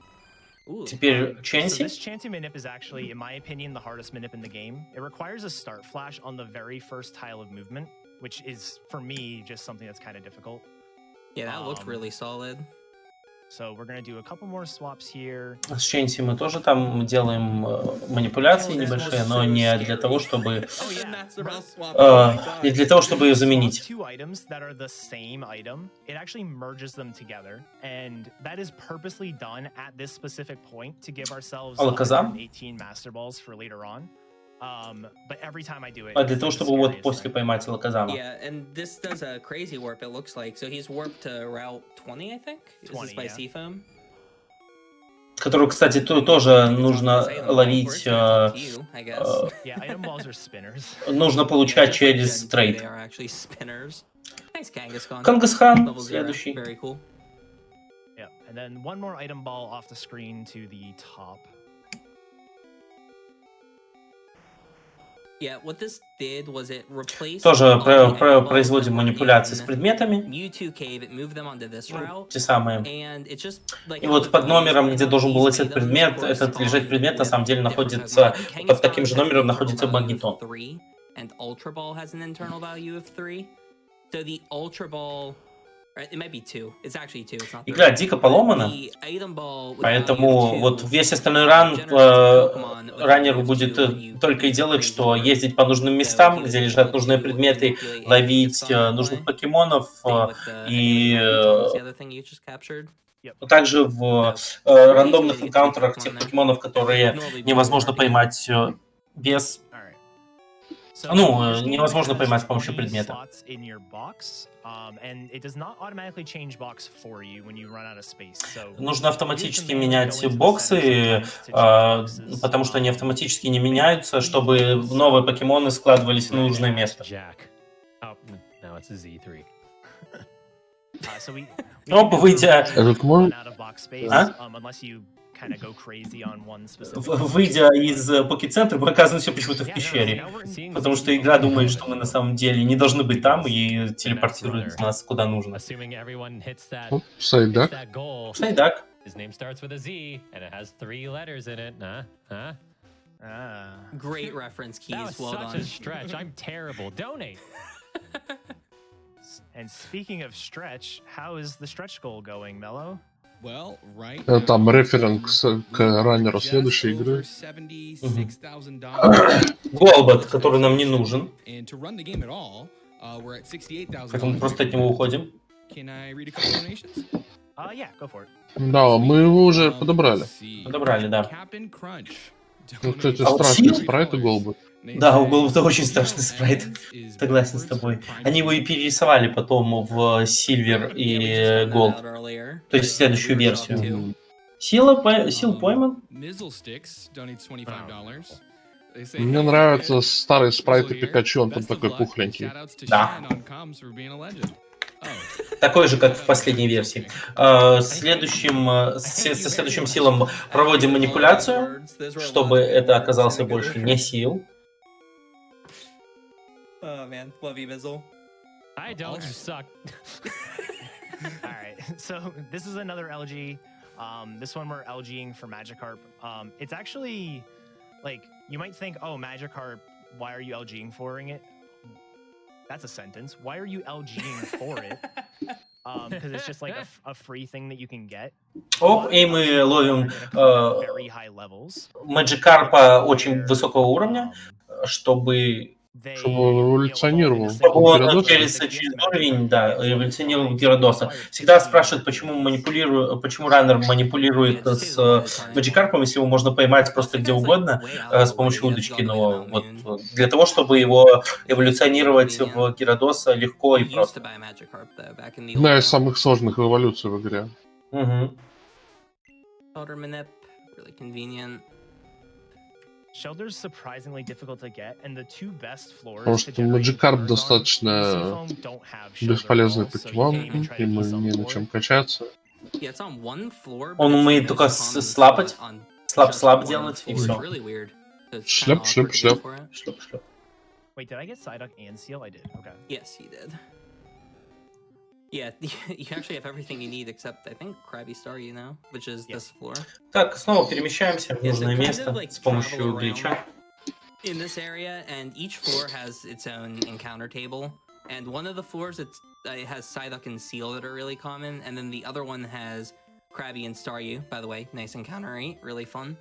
Теперь Chansey. So this Chansey Manip is actually, in my opinion, the hardest Manip in the game. It requires a start flash on the very first tile of movement, which is, for me, just something that's kind of difficult. Yeah, that looked really solid. So we're gonna do a couple more swaps here. С Chansey мы тоже там делаем манипуляции небольшие, но не для того, чтобы не для того, чтобы ее заменить. Two items that are the same item, it actually merges them together, and that is purposely done at this specific point to give ourselves 18 Master Balls for later on. But every time I do it, для того, чтобы вот после поймать Алаказама. Yeah, and this does a crazy warp, it looks like. So he's warped to Route 20, I think? 20, by Seafoam? Которую, кстати, тоже нужно ловить, нужно получать через трейд. Kangaskhan следующий. Yeah, and then one more item ball off the screen to the top. Тоже производим манипуляции с предметами. Те самые. И вот под номером, где должен был лететь предмет, этот лежать предмет на самом деле находится, под таким же номером находится магнитон. Игра дико поломана, поэтому вот весь остальной ран раннер будет только и делать, что ездить по нужным местам, где лежат нужные предметы, ловить нужных покемонов и также в рандомных энкаунтерах тех покемонов, которые невозможно поймать без... невозможно поймать с помощью предмета. Нужно автоматически менять боксы, потому что они автоматически не меняются, чтобы новые покемоны складывались в нужное место. Оп, выйдя... Выйдя из покецентра, мы оказываемся почему-то в пещере, потому что игра думает, что мы на самом деле не должны быть там и телепортирует нас куда нужно. Сайдак. Сайдак. Great reference keys. Well done. Such a stretch. I'm terrible. Donate. And speaking of stretch, how is the stretch goal going, Mello? Там референс к раннеру следующей игры. Голбот, который нам не нужен. Поэтому просто от него уходим. Can I read a couple donations? Yeah, go for it. Да, мы его уже подобрали. Подобрали, да. Captain Crunch. Ну, кстати, А вот страшный Сил? спрайт и голубы. Да, у Голуб-то очень страшный спрайт. Согласен с тобой. Они его и перерисовали потом в Silver и Gold. То есть следующую версию. Сил пойман. Мне нравятся старые спрайты Пикачу, он там такой пухленький. Да. Такой же, как в последней версии. Со следующим силом проводим манипуляцию, чтобы это оказался больше не сил. Oh man, love you, Mizzle. I don't, you suck. All right, so this is another LG. This one we're LGing for Magikarp. It's actually, like, you might think, oh, Magikarp, why are you LGing for it? That's a sentence. Why are you LGing for it? Because it's just like a free thing that you can get. Оп, и мы ловим Very high levels. Magikarp очень высокого уровня, чтобы эволюционировал. он через уровень, да, эволюционировал Гирадоса. Всегда спрашивают, почему раннер манипулирует с Magikarp'ом, если его можно поймать просто где угодно с помощью удочки, но вот для того, чтобы его эволюционировать в Гирадоса легко и просто. Одна из самых сложных эволюций в игре. Угу. Shelter's surprisingly difficult to get, and the two best floors. Потому что Magikarp достаточно бесполезный покемон, ему не на чем качаться. Он умеет только слапать, слаб делать, и все. Шлеп. Шлеп. Wait, did I get Psyduck and Seal? I did. Okay. Yes, you did. Yeah, you actually have everything you need except, I think, Krabby Star, you know, which is this floor. Так, снова перемещаемся в нужное место с помощью глича. In this area, and each floor has its own encounter table. And one of the floors, it has Psyduck and Seal that are really common, and then the other one has Krabby and Staryu. By the way, nice encounter rate, really fun.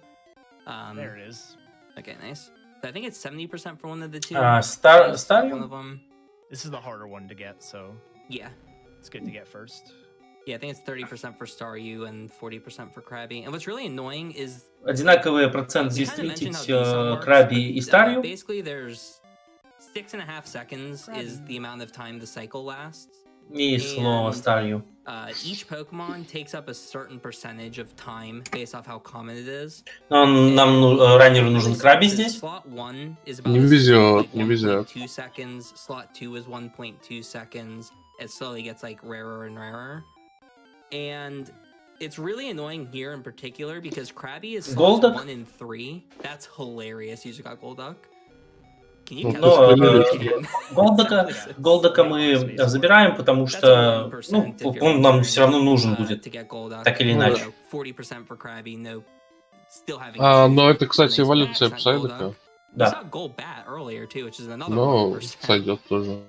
There it is. Okay, nice. I think it's 70% for one of the two. Staryu? One of them. This is the harder one to get, so Yeah. it's good to get first. Yeah, I think it's 30% for Staryu and 40% for Krabby. And what's really annoying is одинаковый процент здесь встретить Краби и Старью. Basically, there's 6.5 seconds is the amount of time the cycle lasts. И слово Старью. Each Pokemon takes up a certain percentage of time based off how common it is. Нам раннеру нужен Краби здесь. Slot 1 is Не about везет, like не везет. 1.2 seconds. Slot 2 is 1.2 seconds. It slowly gets like rarer and rarer. And it's really annoying here in particular because Krabby is slots Golduck? 1 in 3. That's hilarious. You just got Golduck. Can you Ну, count то that? есть, Голдака мы забираем, потому что он нам все равно нужен будет, так или иначе. 40% for Krabby, no, still having но это, кстати, эволюция Псайдока. Да. Gold Bat earlier too, which is another Но 1%. сойдет тоже.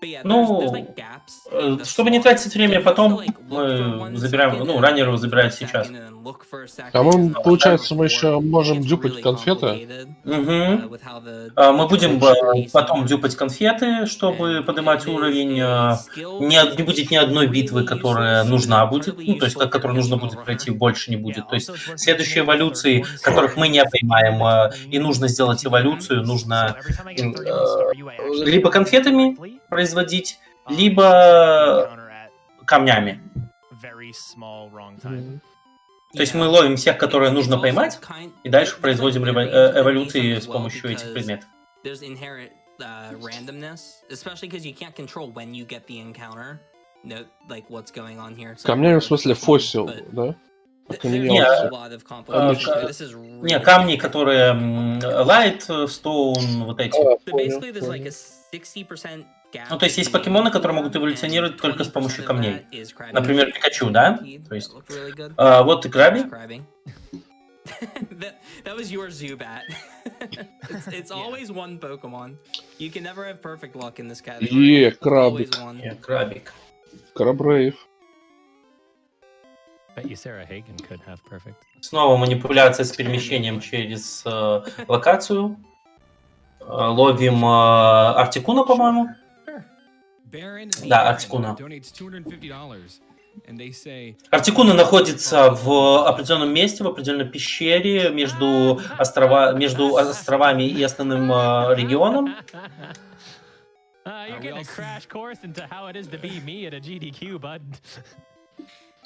But yeah, Ну, there's like gaps in the чтобы не slots. тратить время So you have to, потом, like, look мы for 1 забираем, second ну, and раннер его look забирает for a сейчас. second and then look for a second По-моему, and then получается, мы look еще for- можем It's дюпать really конфеты. complicated, Угу. with how the Мы будем different потом pacing дюпать works. конфеты, чтобы And поднимать it is уровень. a skill Не that будет ни одной is битвы, really которая useless, нужна but будет, incredibly ну, то есть, useful if которую you're нужно getting будет over пройти, her. больше не Yeah, будет. То есть also it's worth следующие mentioning the third эволюции, one, которых мы не Staryu, is поймаем, between и нужно сделать эволюцию, So нужно every time I get a 31 Staryu, I actually либо can конфетами directly, производить, just либо encounter at камнями. very small wrong time. То есть мы ловим всех, которые It's нужно also поймать, kind- и дальше there's like производим variance in the эволюции ASAP с as well помощью этих because предметов. there's inherent randomness, especially because you can't control when you get the encounter. No, like what's going on here. It's like Камнями, rare в смысле, Pokemon, фосил, but да? there's Окаменелости. a lot of complications ка- here. This is Не, really камни, difficult. которые Light, Stone, вот эти. So basically, there's like a 60% gap. Ну, то есть есть between покемоны, которые могут and эволюционировать только с 20% помощью of камней. that is Krabby. Например, Пикачу, да? Guaranteed. То есть, That looked really good. вот и Краби. That's Krabby. that was your Zubat. It's always one Pokemon. You can never have perfect luck in this category. Е, Always крабик. one. Крабик. Крабрейв. Bet you Sarah Hagen could have perfect. Снова манипуляция с перемещением через локацию. Ловим Артикуна, по-моему. Да, Артикуна. donates $250, and they say, Артикуна находится в определенном месте, в определенной пещере между островами и основным регионом. You're getting a crash course into how it is to be me at a GDQ, bud.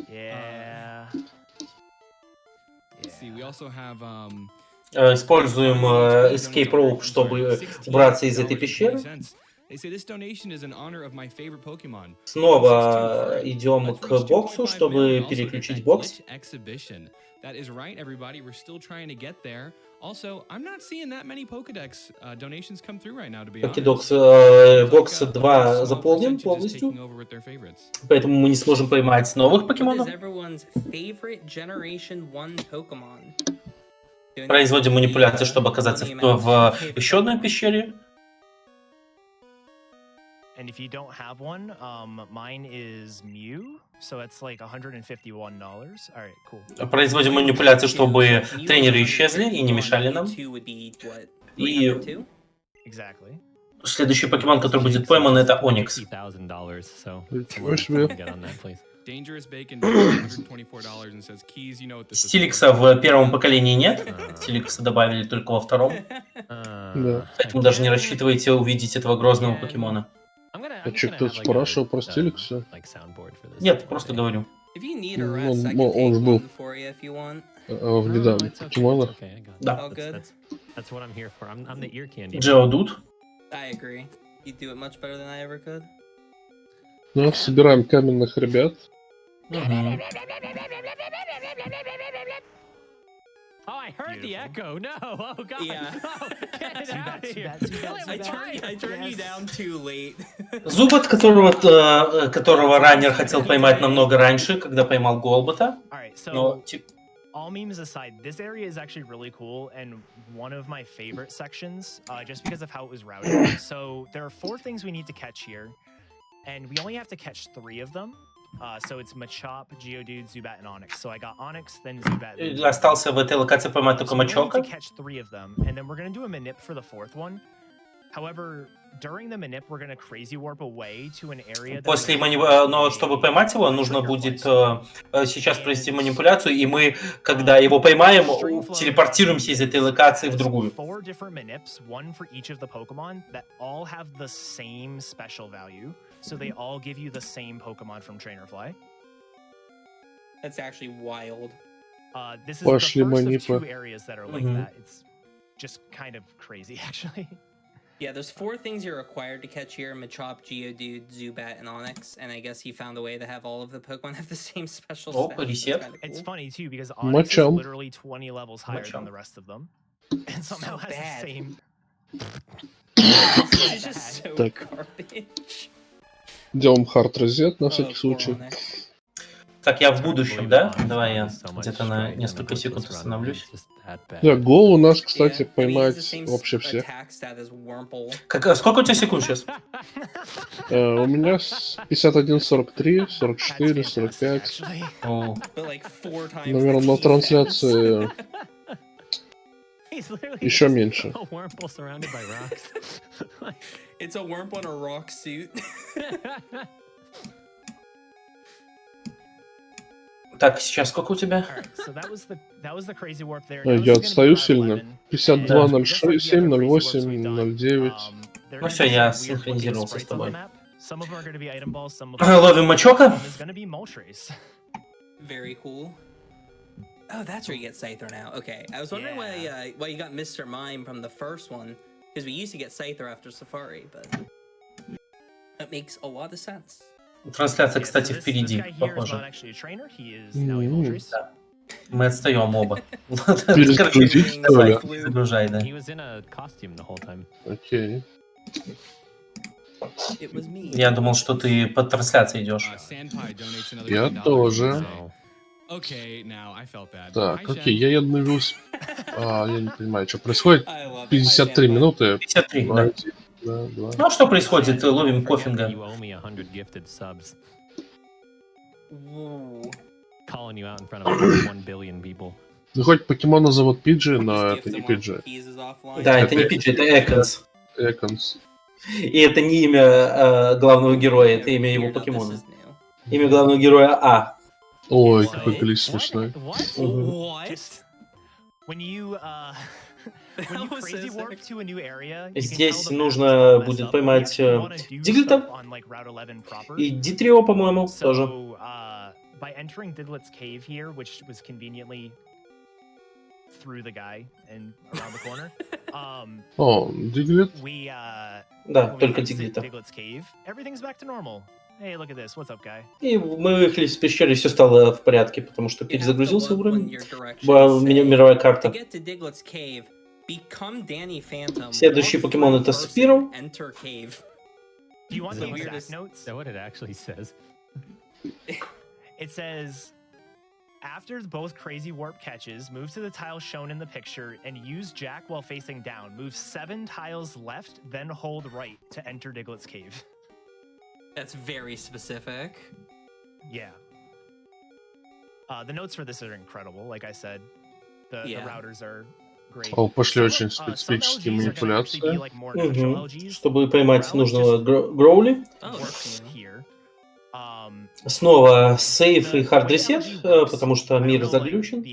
Yeah. let's see, we also have Используем escape rope, чтобы убраться из этой пещеры. They say this donation is in honor of my favorite Pokemon. Снова идем к боксу, чтобы переключить бокс. That is right, everybody. We're still trying to get there. Also, I'm not seeing that many Pokedex donations come through right now, to be honest. Бокс 2 заполнен полностью, поэтому мы не сможем поймать новых покемонов. Производим манипуляции, чтобы оказаться в еще одной пещере. And if you don't have one, mine is Mew, so it's like $151. All right, cool. Производим манипуляции, чтобы тренеры исчезли и не мешали нам. И Exactly. следующий покемон, который будет пойман, это Оникс. Стиликса в первом поколении нет. Стиликса добавили только во втором. Поэтому даже не рассчитывайте увидеть этого грозного покемона. А что, кто-то спрашивал про Стиликса? Нет, просто говорю. Он же был в недавних покемонах. Да. Geodude. Geodude. Ну, собираем каменных ребят. Oh, I heard the echo. No. Oh god. Yeah. Oh, get it out of here. I turned you down too late. Зубот, которого раннер хотел поймать намного раньше, когда поймал Голбота. Но all memes aside, this area is actually really cool and one of my favorite sections, just because of how it was routed. So there are 4 things we need to catch here, and we only have to catch 3 of them. So it's Machop, Geodude, Zubat, and Onix. So I got Onix, then Zubat. Остался в этой локации поймать только Мачока. To catch 3 of them, and then we're gonna do a manip for the 4th one. However, during the manip, we're gonna crazy warp away to an area. После но чтобы поймать его, нужно будет сейчас провести манипуляцию, и мы, когда его поймаем, телепортируемся из этой локации в другую. 4 different manips, one for each of the Pokemon that all have the same special value. So they all give you the same Pokemon from Trainer Fly. That's actually wild. This is the first of 2 areas that are like that. It's just kind of crazy, actually. Yeah, there's 4 things you're required to catch here: Machop, Geodude, Zubat, and Onix. And I guess he found a way to have all of the Pokemon have the same special stats. Reset. Cool. It's funny too because Onix is literally 20 levels higher than the rest of them, and somehow has the same. It's just so garbage. Делаем хард резет на всякий случай. Так, я в будущем, да? Давай я где-то на несколько секунд остановлюсь. Да, гол у нас, кстати, поймать вообще всех. Сколько у тебя секунд сейчас? У меня 51, 43, 44, 45. Наверное, на трансляции еще меньше. It's a Wurmple in a rock suit. Так, сейчас сколько у тебя? Я отстаю сильно. 52, 07, 08, 09. Ну все, я синхронизировался с тобой. Ловим Мачока. Very cool. Oh, that's where you get Scyther now. Okay, I was wondering why you got Mr. Mime from the first one, because we used to get Scyther after Safari, but that makes a lot of sense. Трансляция, кстати, впереди, похоже. Да. Мы отстаем оба. Загружай, да. Окей. Я думал, что ты под трансляцией идешь. Я тоже. Так, окей, я еду на велосипеде. Я не понимаю, что происходит. 53 минуты. 53, да. Ну а что происходит? Ловим кофинга. Ну хоть покемона зовут Пиджи, но это не Пиджи. Да, это не Пиджи, это Эконс. Эконс. И это не имя главного героя, это имя его покемона. Имя главного героя А. Ой, какой клич смешной. Здесь нужно будет поймать Диглета и Дитрио, по-моему, тоже. By entering Diglett's cave here, which was conveniently through the guy and around the corner. О, Диглет. Да, только Диглета. Diglett's cave. Everything's back to normal. Hey, look at this. What's up, guy? И мы выехали из пещеры, и все стало в порядке, потому что перезагрузился уровень. Мировая карта. Следующий покемон это Спиро. Do you want the exact notes? Is that what it actually says? It says, after both crazy warp catches, move to the tile shown in the picture and use Jack while facing down. Move 7 tiles left, then hold right to enter Diglett's cave. That's very specific. Yeah. The notes for this are incredible. Like I said, the routers are great. О, пошли очень специфические манипуляции. Чтобы поймать нужного Гроули. Снова сейф и хард ресет, потому что мир заглючен.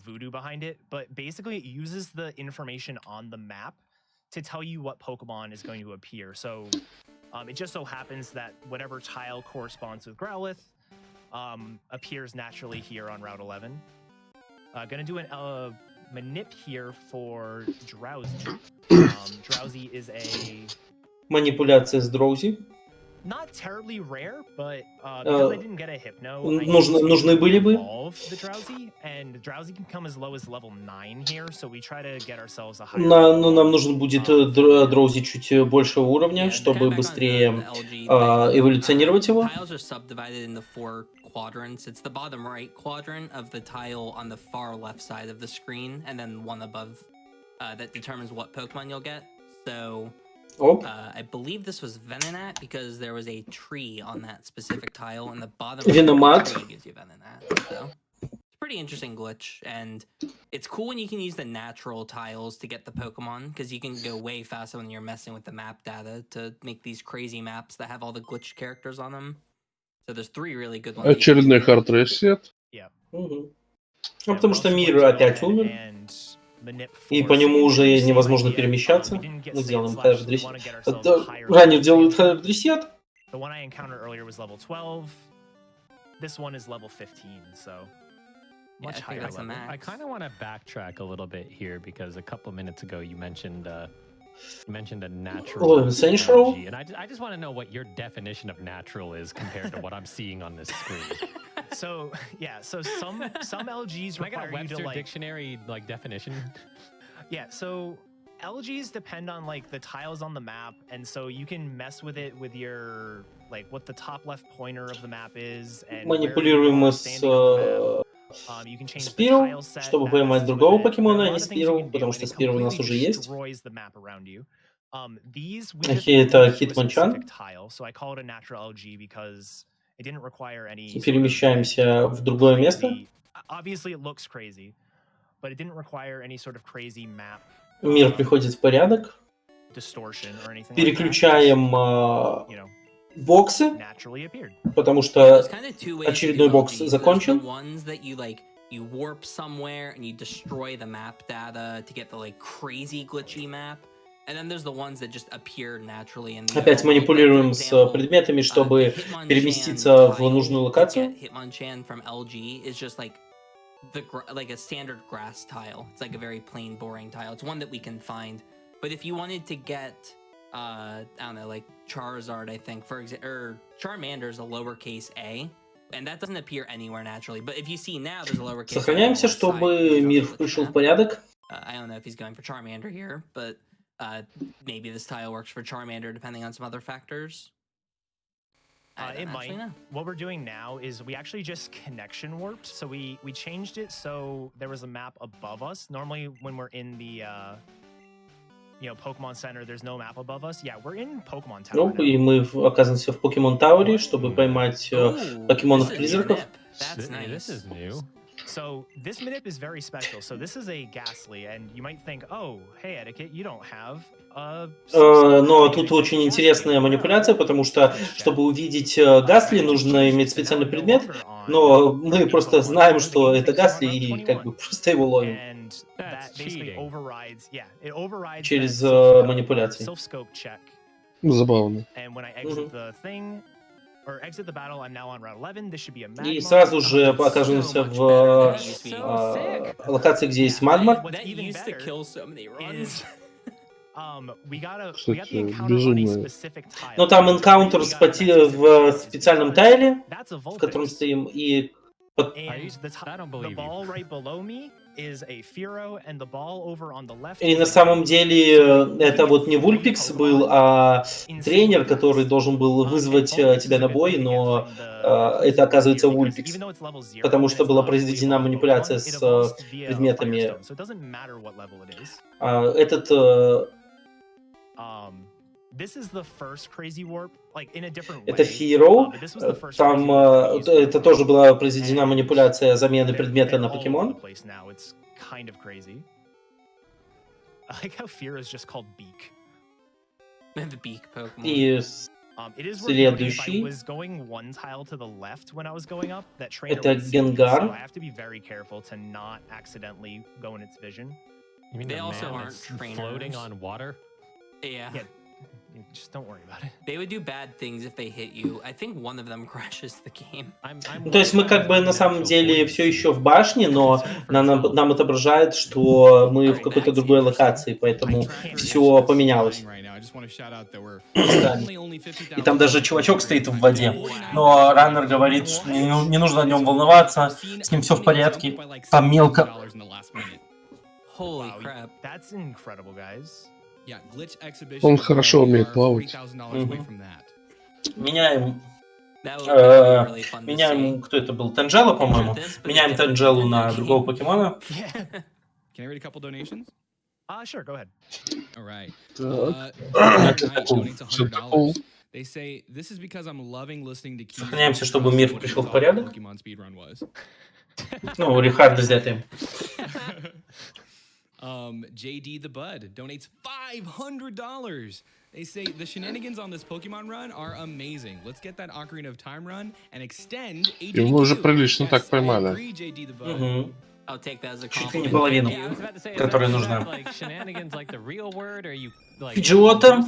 Voodoo behind it, but basically it uses the information on the map to tell you what Pokemon is going to appear. So it just so happens that whatever tile corresponds with Growlithe appears naturally here on Route 11. Gonna do a manip here for Drowsy. Drowsy is a манипуляция с Дроузи. Not terribly rare, but because I didn't get a Hypno, нужны были бы. The Drowsy, and Drowsy can come as low as level 9 here, so we try to get ourselves a higher. Но нам нужен будет Дроузи чуть большего уровня, чтобы быстрее эволюционировать его. Tiles are subdivided into 4 quadrants. It's the bottom right quadrant of the tile on the far left side of the screen, and then one above that determines what Pokemon you'll get. So. I believe this was Venonat because there was a tree on that specific tile, and the bottom tree gives you Venonat. So it's a pretty interesting glitch, and it's cool when you can use the natural tiles to get the Pokemon because you can go way faster when you're messing with the map data to make these crazy maps that have all the glitched characters on them. So there's 3 really good ones. Очередной хард ресет. Потому что мир опять умер. И по нему уже невозможно перемещаться. Мы делаем хард ресет. Ранее делают хард ресет. The one I encountered earlier was level 12. This one is level 15, so much higher level. I kind of want to backtrack a little bit here because a couple minutes ago you mentioned a natural LG, and I just want to know what your definition of natural is compared to what I'm seeing on this screen. So some LGs require you to like dictionary like definition. Yeah, so LGs depend on like the tiles on the map, and so you can mess with it with your like what the top left pointer of the map is. And манипулируем с Спиро, чтобы поймать другого покемона, а не Спиро, потому что Спиро у нас уже есть. Это Хитмончан. Перемещаемся в другое место. Мир приходит в порядок. Переключаем боксы, потому что очередной бокс закончен. You warp somewhere and you destroy the map data to get the like crazy glitchy map. And then there's the ones that just appear naturally in the Опять манипулируем с предметами, чтобы переместиться в нужную локацию. Hitmonchan from LG is just like a standard grass tile. It's like a very plain, boring tile. It's one that we can find. But if you wanted to get, I don't know, like Charizard, I think, for example, or Charmander is a lowercase a. And that doesn't appear anywhere naturally. But if you see now, there's a lowercase. Сохраняемся, чтобы мир пришел в порядок. I don't know if he's going for Charmander here, but maybe this tile works for Charmander depending on some other factors. It might. Know. What we're doing now is we actually just connection warped. So we changed it so there was a map above us. Normally when we're in the Pokemon Center, there's no map above us. Yeah, we're in Pokemon Tower. И мы оказываемся в Pokemon Tower, чтобы поймать покемонов-призраков. That's nice. This is new. So this manip is very special. So this is a Ghastly, and you might think, oh, hey, Etiquette, you don't have a... Но тут очень интересная манипуляция, потому что, чтобы увидеть Гасли, нужно иметь специальный предмет, но мы просто знаем, что это Гасли, и как бы просто его ловим через манипуляции. Забавно. И сразу же окажемся в локации, где есть магма. Кстати, безумно. Но там энкаунтер в специальном тайле, в котором стоим, и... И на самом деле это вот не Вульпикс был, а тренер, который должен был вызвать тебя на бой, но это оказывается Вульпикс, потому что была произведена манипуляция с предметами. Этот... Это Hero, там это тоже была произведена манипуляция замены предмета на покемон. И следующий это Генгар. You mean the man that's floating on water? Yeah. Just don't worry about it. They would do bad things if they hit you. I think one of them crashes the game. То есть мы как бы на самом деле все еще в башне, но нам отображает, что мы в какой-то другой локации, поэтому все поменялось. И там даже чувачок стоит в воде, но раннер говорит, что не нужно о нем волноваться, с ним все в порядке, там мелко. Holy crap. That's incredible, guys. Он хорошо умеет плавать. Меняем, кто это был? Танжела, по-моему. Меняем Танжелу на другого покемона. Sure, go ahead. All right. Сохраняемся, чтобы мир пришел в порядок. Ну, Рихард взятый. JD the Bud donates $500. They say the shenanigans on this Pokemon run are amazing. Let's get that Ocarina of Time run and extend AGDQ. Его уже прилично так поймали. Чуть ли не половину, которая нужна. Пиджиота.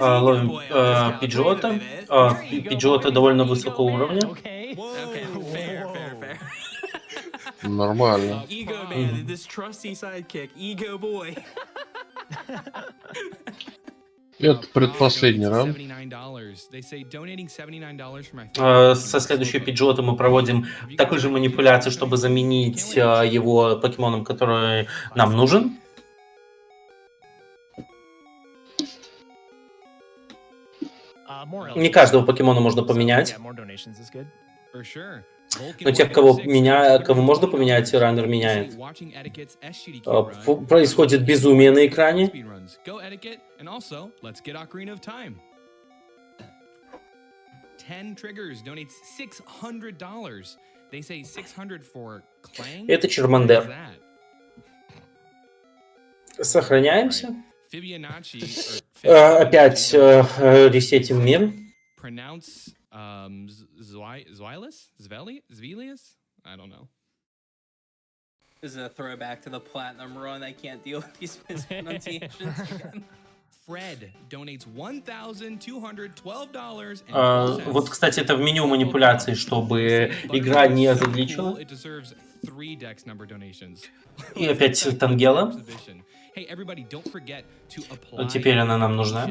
Ловим Пиджиота. Пиджиота довольно высокого уровня. Нормально. Это предпоследний раунд. Со следующей Пиджиота мы проводим такой же манипуляции, чтобы заменить его покемоном, который нам нужен. Не каждого покемона можно поменять. Но тех, кого можно поменять, раннер меняет. Происходит безумие на экране. Это Чермандер. Сохраняемся. Опять ресетим мир. Zvelius? I don't know. This is a throwback to the Platinum run. I can't deal with these mispronunciations again. Fred donates $1,212. Вот, кстати, это в меню манипуляций, чтобы игра не загличила. И опять Тангела. Теперь она нам нужна.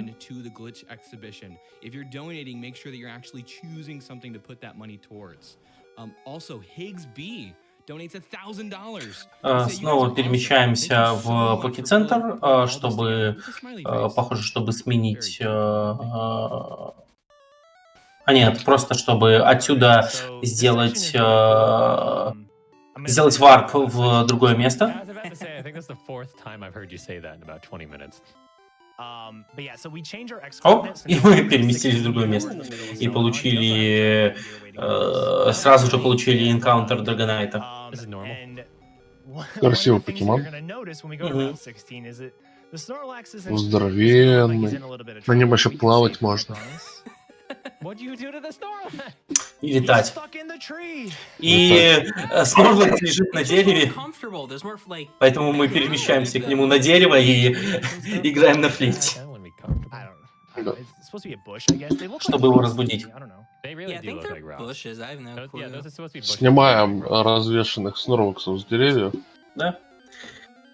Снова перемещаемся в Поки-центр, чтобы, похоже, чтобы сменить... нет, просто чтобы отсюда сделать варп в другое место. Оп, и мы переместились в другое место. И получили сразу же получили энкаунтер Драгонайта. Красивый покемон. Здоровенный. На нем еще плавать можно. И летать. И Снорлакс лежит на дереве, поэтому мы перемещаемся к нему на дерево и играем на флейте, чтобы его разбудить. Снимаем развешанных Снорлаксов с деревьев. Да?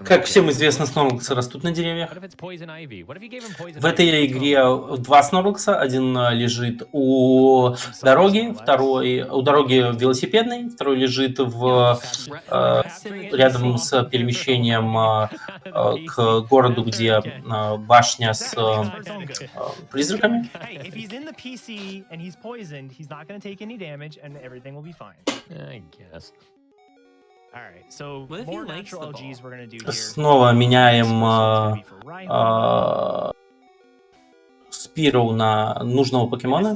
Как всем известно, Снорлаксы растут на деревьях. В этой игре 2 Снорлакса. Один лежит у дороги, второй у дороги велосипедной, второй лежит рядом с перемещением к городу, где башня с призраками. Снова меняем Спиру на нужного покемона.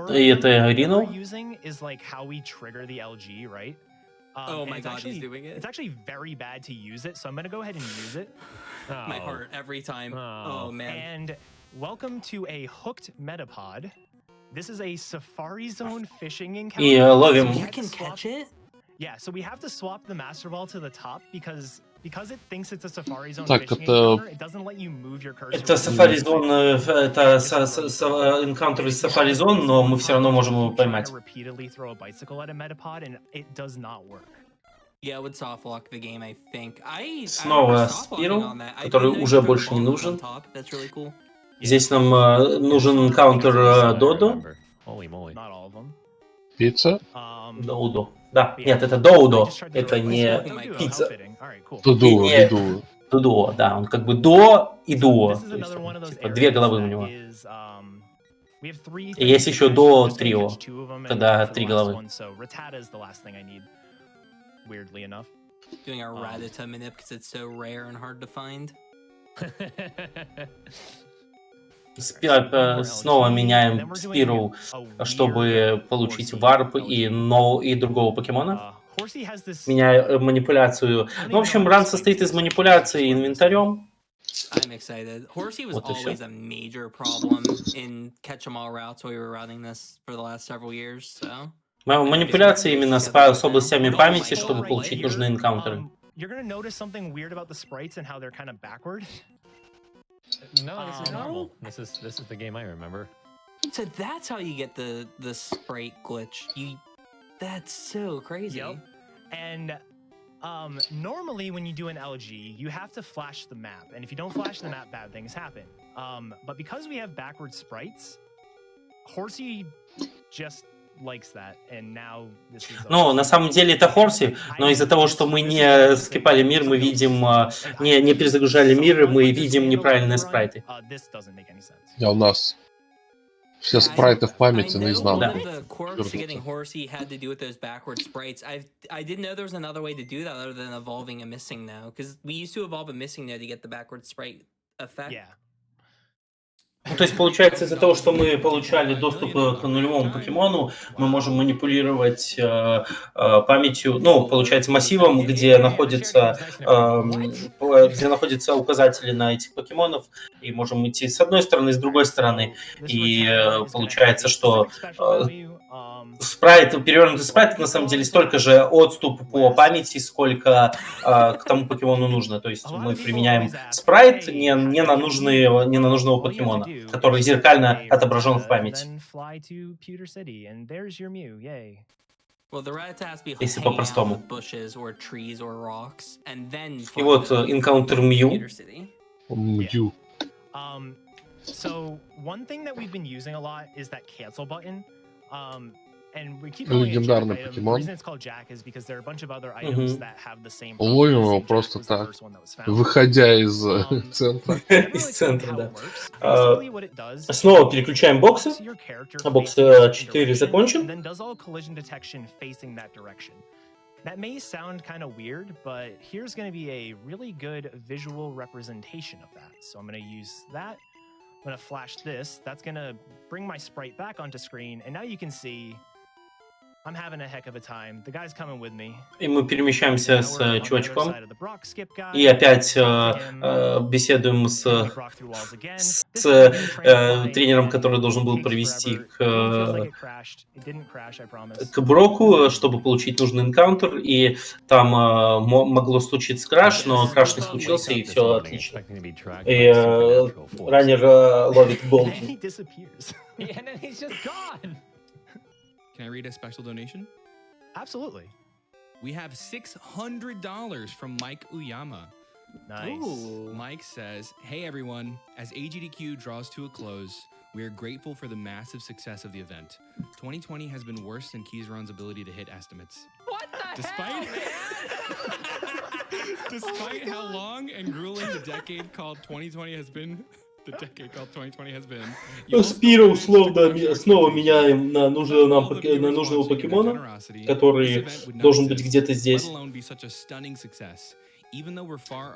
И это Рину. Oh my god, he's doing it. It's actually very bad to use it, so I'm going to go ahead and use it. My heart every time. Oh man. And welcome to a hooked Metapod. This is a Safari Zone fishing encounter. И ловим. You can catch it? Yeah, so we have to swap the Master Ball to the top because it thinks it's a Safari Zone Так, fishing это... encounter. It doesn't let you move your cursor. Это Safari Zone, это энкаунтер из Safari Zone, но мы все равно можем его поймать. Repeatedly throw a bicycle at a Metapod and it does not work. Yeah, it would soft lock the game, I think. Снова Спиру, который уже больше не нужен. Здесь нам нужен энкаунтер Додо. Пицца? Доудо. Да, нет, это Доудо. Это не пицца. Дудо, да. Он как бы до и дуо. То есть, типа, 2 головы у него. И есть еще до трио, когда 3 головы. Doing our Rattata Minip because it's so rare and hard to find. Снова меняем Спиру, чтобы получить варп и другого покемона. Меняю манипуляцию. Ну, в общем, ран состоит из манипуляции инвентарем. I'm excited. Horsey was always a major problem in catch 'em all routes while we were running this for the last several years, so... Манипуляция именно с областями памяти, чтобы получить нужные энкаунтеры. You're gonna notice something weird about the sprites and how they're kind of backward. No, this is normal. This is the game I remember. So that's how you get the sprite glitch. That's so crazy. Yep. And normally when you do an LG, you have to flash the map, and if you don't flash the map, bad things happen. But because we have backward sprites, Horsey just likes that, and now this is... Ну, на самом деле это Хорси, но из-за того, что мы не скипали мир, мы видим, не перезагружали мир, мы видим неправильные спрайты. Да, у нас все спрайты в памяти наизнанку. Да. I didn't know there was another way to do that other than evolving a missing now, because we used to evolve a missing now to get the backward sprite effect. Yeah. Ну, то есть, получается, из-за того, что мы получали доступ к нулевому покемону, мы можем манипулировать памятью, ну, получается, массивом, где находятся указатели на этих покемонов, и можем идти с одной стороны, с другой стороны, и получается, что перевернутый спрайт, на самом деле, столько же отступ по памяти, сколько к тому покемону нужно. То есть мы применяем спрайт не на нужного покемона, который зеркально отображен в памяти. Если по-простому. И вот энкаунтер Мью. Мью. So one thing that we've been using a lot is that cancel button. And we keep calling it Jack. The reason it's called Jack is because there are a bunch of other items that have the same problem. Ловим его просто так, выходя из центра. Из центра, да. Снова переключаем боксы. Бокс 4 закончен. That may sound kind of weird, but here's going to be a really good visual representation of that. So I'm going to use that. I'm gonna flash this. That's gonna bring my sprite back onto screen, and now you can see I'm having a heck of a time. The guy's coming with me. И мы перемещаемся с чувачком. И опять беседуем с тренером, который должен был привести к Броку, чтобы получить нужный энкаунтер. И там могло случиться краш, но краш не случился, и все отлично. И раннер ловит голд. Can I read a special donation? Absolutely. We have $600 from Mike Uyama. Nice. Ooh. Mike says, "Hey everyone, as AGDQ draws to a close, we are grateful for the massive success of the event. 2020 has been worse than Keyzron's ability to hit estimates. What the Despite hell, despite how long and grueling the decade called 2020 has been." Спира условно снова меняем на нужного покемона, который должен быть где-то здесь.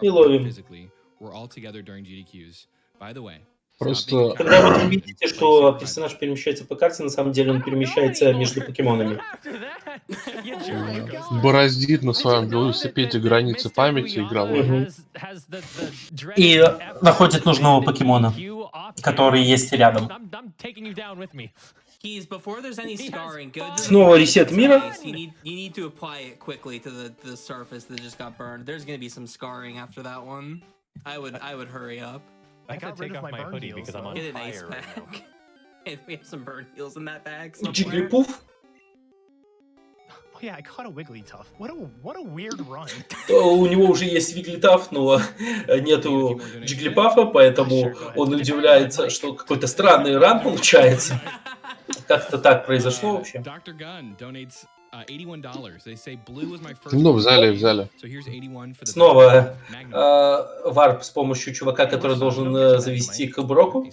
И ловим. Просто Когда вы видите, что персонаж перемещается по карте, на самом деле он перемещается между покемонами. бороздит на своем велосипеде границы памяти игровой. И находит нужного покемона, который есть рядом. Keys, before there's any scarring, good. Снова ресет мира. You need to apply it quickly to the surface that just got burned. There's gonna be some scarring after that one. I would hurry up. I got rid of my hoodie because I'm on Get an ice fire right now. pack. And we have some burn heals in that bag. Jigglypuff. Oh yeah, I caught a Wigglytuff. What a weird run. У него уже есть Wigglytuff, но нету Jigglypuff'а, поэтому он удивляется, что какой-то странный ран получается. Как-то так произошло вообще. Ну, взяли. Снова варп с помощью чувака, который должен завести к Броку.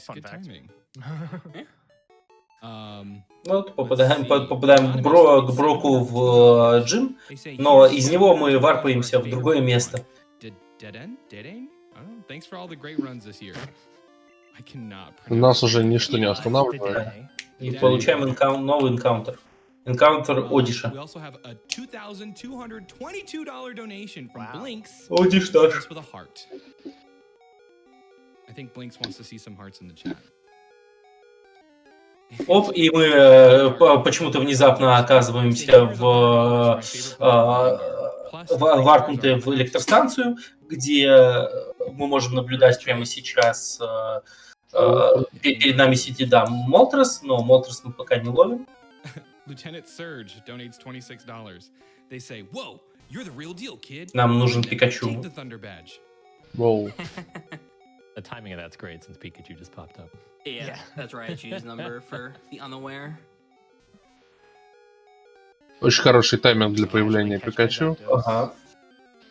Вот, попадаем к Броку в джим, но из него мы варпаемся в другое место. Нас уже ничто не останавливает. И получаем новый энкаунтер. Энкаунтер Одиша. Одиш наш. Оп, и мы почему-то внезапно оказываемся варпнуты в электростанцию, где мы можем наблюдать прямо сейчас. Перед нами сидит, да, Молтрес, но Молтрес мы пока не ловим. Нам нужен Пикачу. Воу. The timing of that's great since Pikachu just popped up. Yeah, that's Raichu's number for the unaware. Очень хороший тайминг для появления Пикачу. Ага.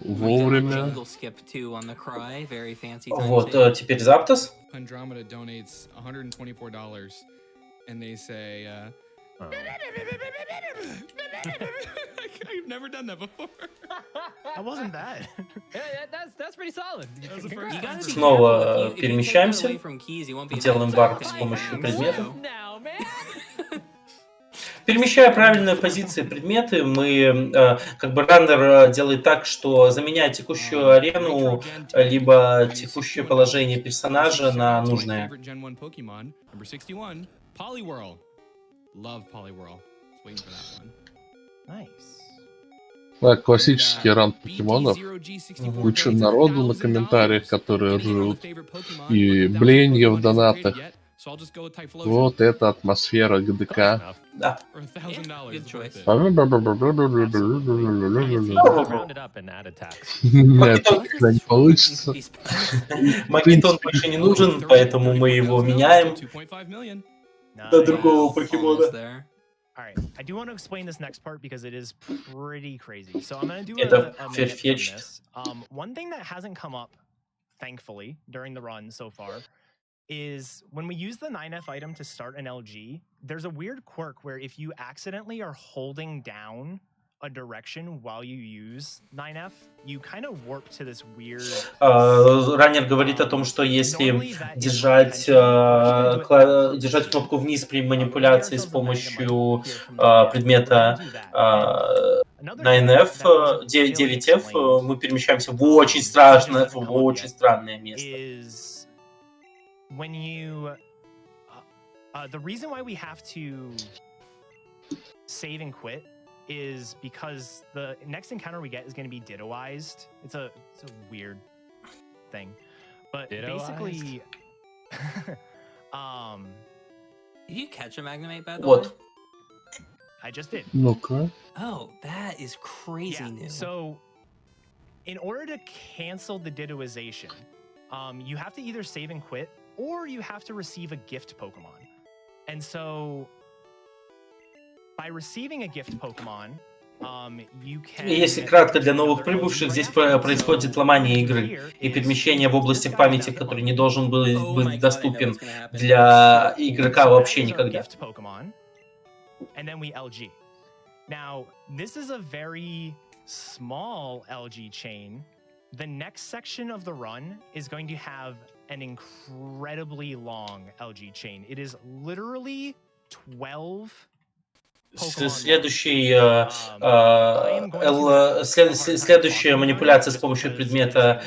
Вовремя. Jingle skip too on the cry, very fancy. Вот, теперь Заптос. Andromeda donates $124, and they say, I've never done that before. That wasn't bad. That's pretty solid. Снова перемещаемся, делаем варп с помощью предметов. Перемещая правильные позиции предметы, мы, как бы раннер делает так, что заменяя текущую арену, либо текущее положение персонажа на нужное. Так, классический ран покемонов. Куча народу на комментариях, которые ржут. И бленья в донатах. Вот это атмосфера ГДК. Да. Нет, не получится. Магнитон больше не нужен, поэтому мы его меняем до другого покемона. All right, I do want to explain this next part because it is pretty crazy. So I'm going to do Это a minute from ферфетчит. this. One thing that hasn't come up, thankfully, during the run so far, is when we use the 9F item to start an LG, there's a weird quirk where if you accidentally are holding down a direction while you use 9F, you kind of warp to this weird... Раннер говорит о том, что если держать кнопку вниз при манипуляции с помощью предмета 9F, 9F, мы перемещаемся в очень странное место. When you... the reason why we have to save and quit is because the next encounter we get is going to be dittoized. It's a weird thing, but basically, Did you catch a Magnemite by the way? I just did. Ну-ка. Oh, that is crazy new. So, in order to cancel the dittoization, you have to either save and quit, or you have to receive a gift Pokemon. And so, by receiving a gift Pokemon, you can... Если кратко для новых прибывших, здесь происходит ломание игры и перемещение в области памяти, который не должен был быть доступен для игрока вообще никогда. And then we LG. Now, this is a very small LG chain. The next section of the run is going to have an incredibly long LG chain. It is literally 12 Следующая манипуляция с помощью предмета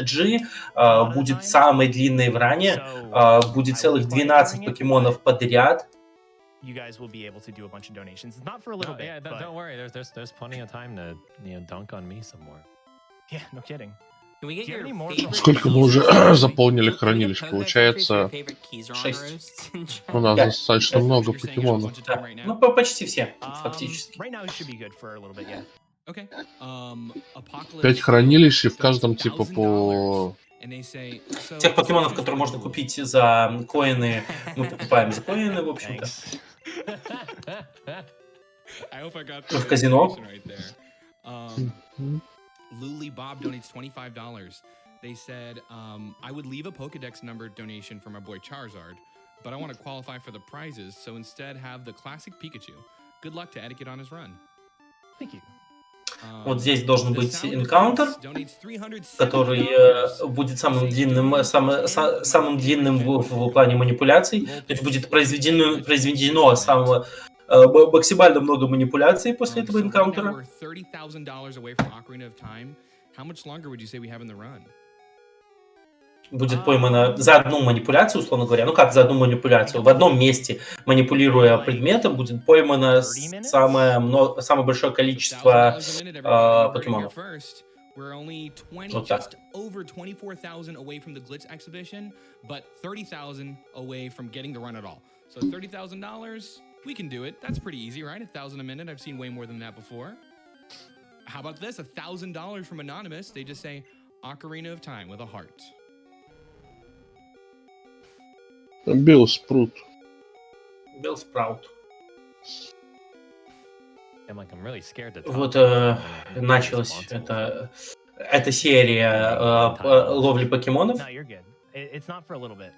G будет самой длинной в ране, будет целых 12 покемонов подряд. You guys will be able to do a bunch of donations. It's not for a little bit. Yeah, don't worry. There's plenty of time to dunk on me some more. Yeah, no kidding. Сколько мы уже заполнили хранилище? Получается, 6. У нас достаточно много покемонов. Да. Ну, почти все, фактически. 5 хранилищ, и в каждом типа по... Тех покемонов, которые можно купить за коины, мы покупаем за коины, в общем-то. В казино. Luli Bob donates $25. They said, I would leave a Pokedex number donation for my boy Charizard, but I want to qualify for the prizes, so instead have the classic Pikachu. Good luck to Etiquette on his run. Thank you. Вот здесь должен быть энкаунтер, который будет самым длинным в плане манипуляций. То есть будет произведено самого максимально много манипуляций после этого энкаунтера. Будет поймано за одну манипуляцию, условно говоря. Ну как за одну манипуляцию? В одном месте, манипулируя предметом, будет поймано самое большое количество покемонов. Вот так. We can do it. That's pretty easy, right? 1,000 a minute. I've seen way more than that before. How about this? $1,000 from Anonymous. They just say Ocarina of Time with a heart. Билл Спрут. Билл Спраут. I'm really scared to вот началась эта серия ловли покемонов. No, you're good. It's not for a little bit.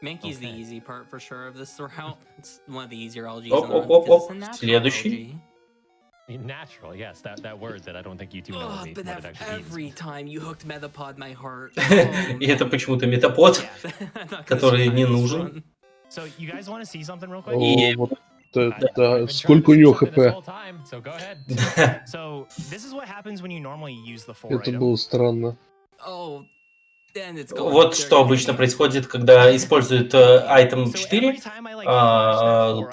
Mankey's the easy part for sure of this route. It's one of the easier LGs. Оп. Следующий. Natural, yes, that word that I don't think you two know what it actually means. Every time you hooked Metapod my heart. И это почему-то метапод, который не нужен. So you guys want to see something real quick? О, вот это сколько у него хп? So this is what happens when you normally use the 4 Это было странно. Oh. Вот что обычно происходит, когда используют айтем 4.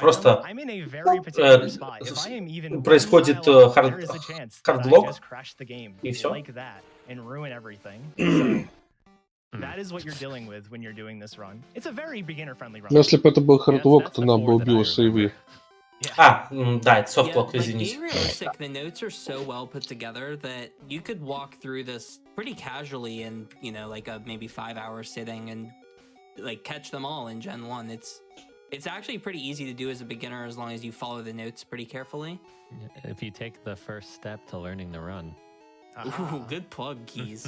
Просто происходит хардлок, и все. Но если бы это был хардлок, то нам бы убило сейвы. Да, это софтлок, извините. The notes are so well put together that you could walk through this pretty casually in, like a maybe 5-hour sitting and like catch them all in Gen 1. It's actually pretty easy to do as a beginner as long as you follow the notes pretty carefully. If you take the first step to learning the run. Ooh, good plug, Keys.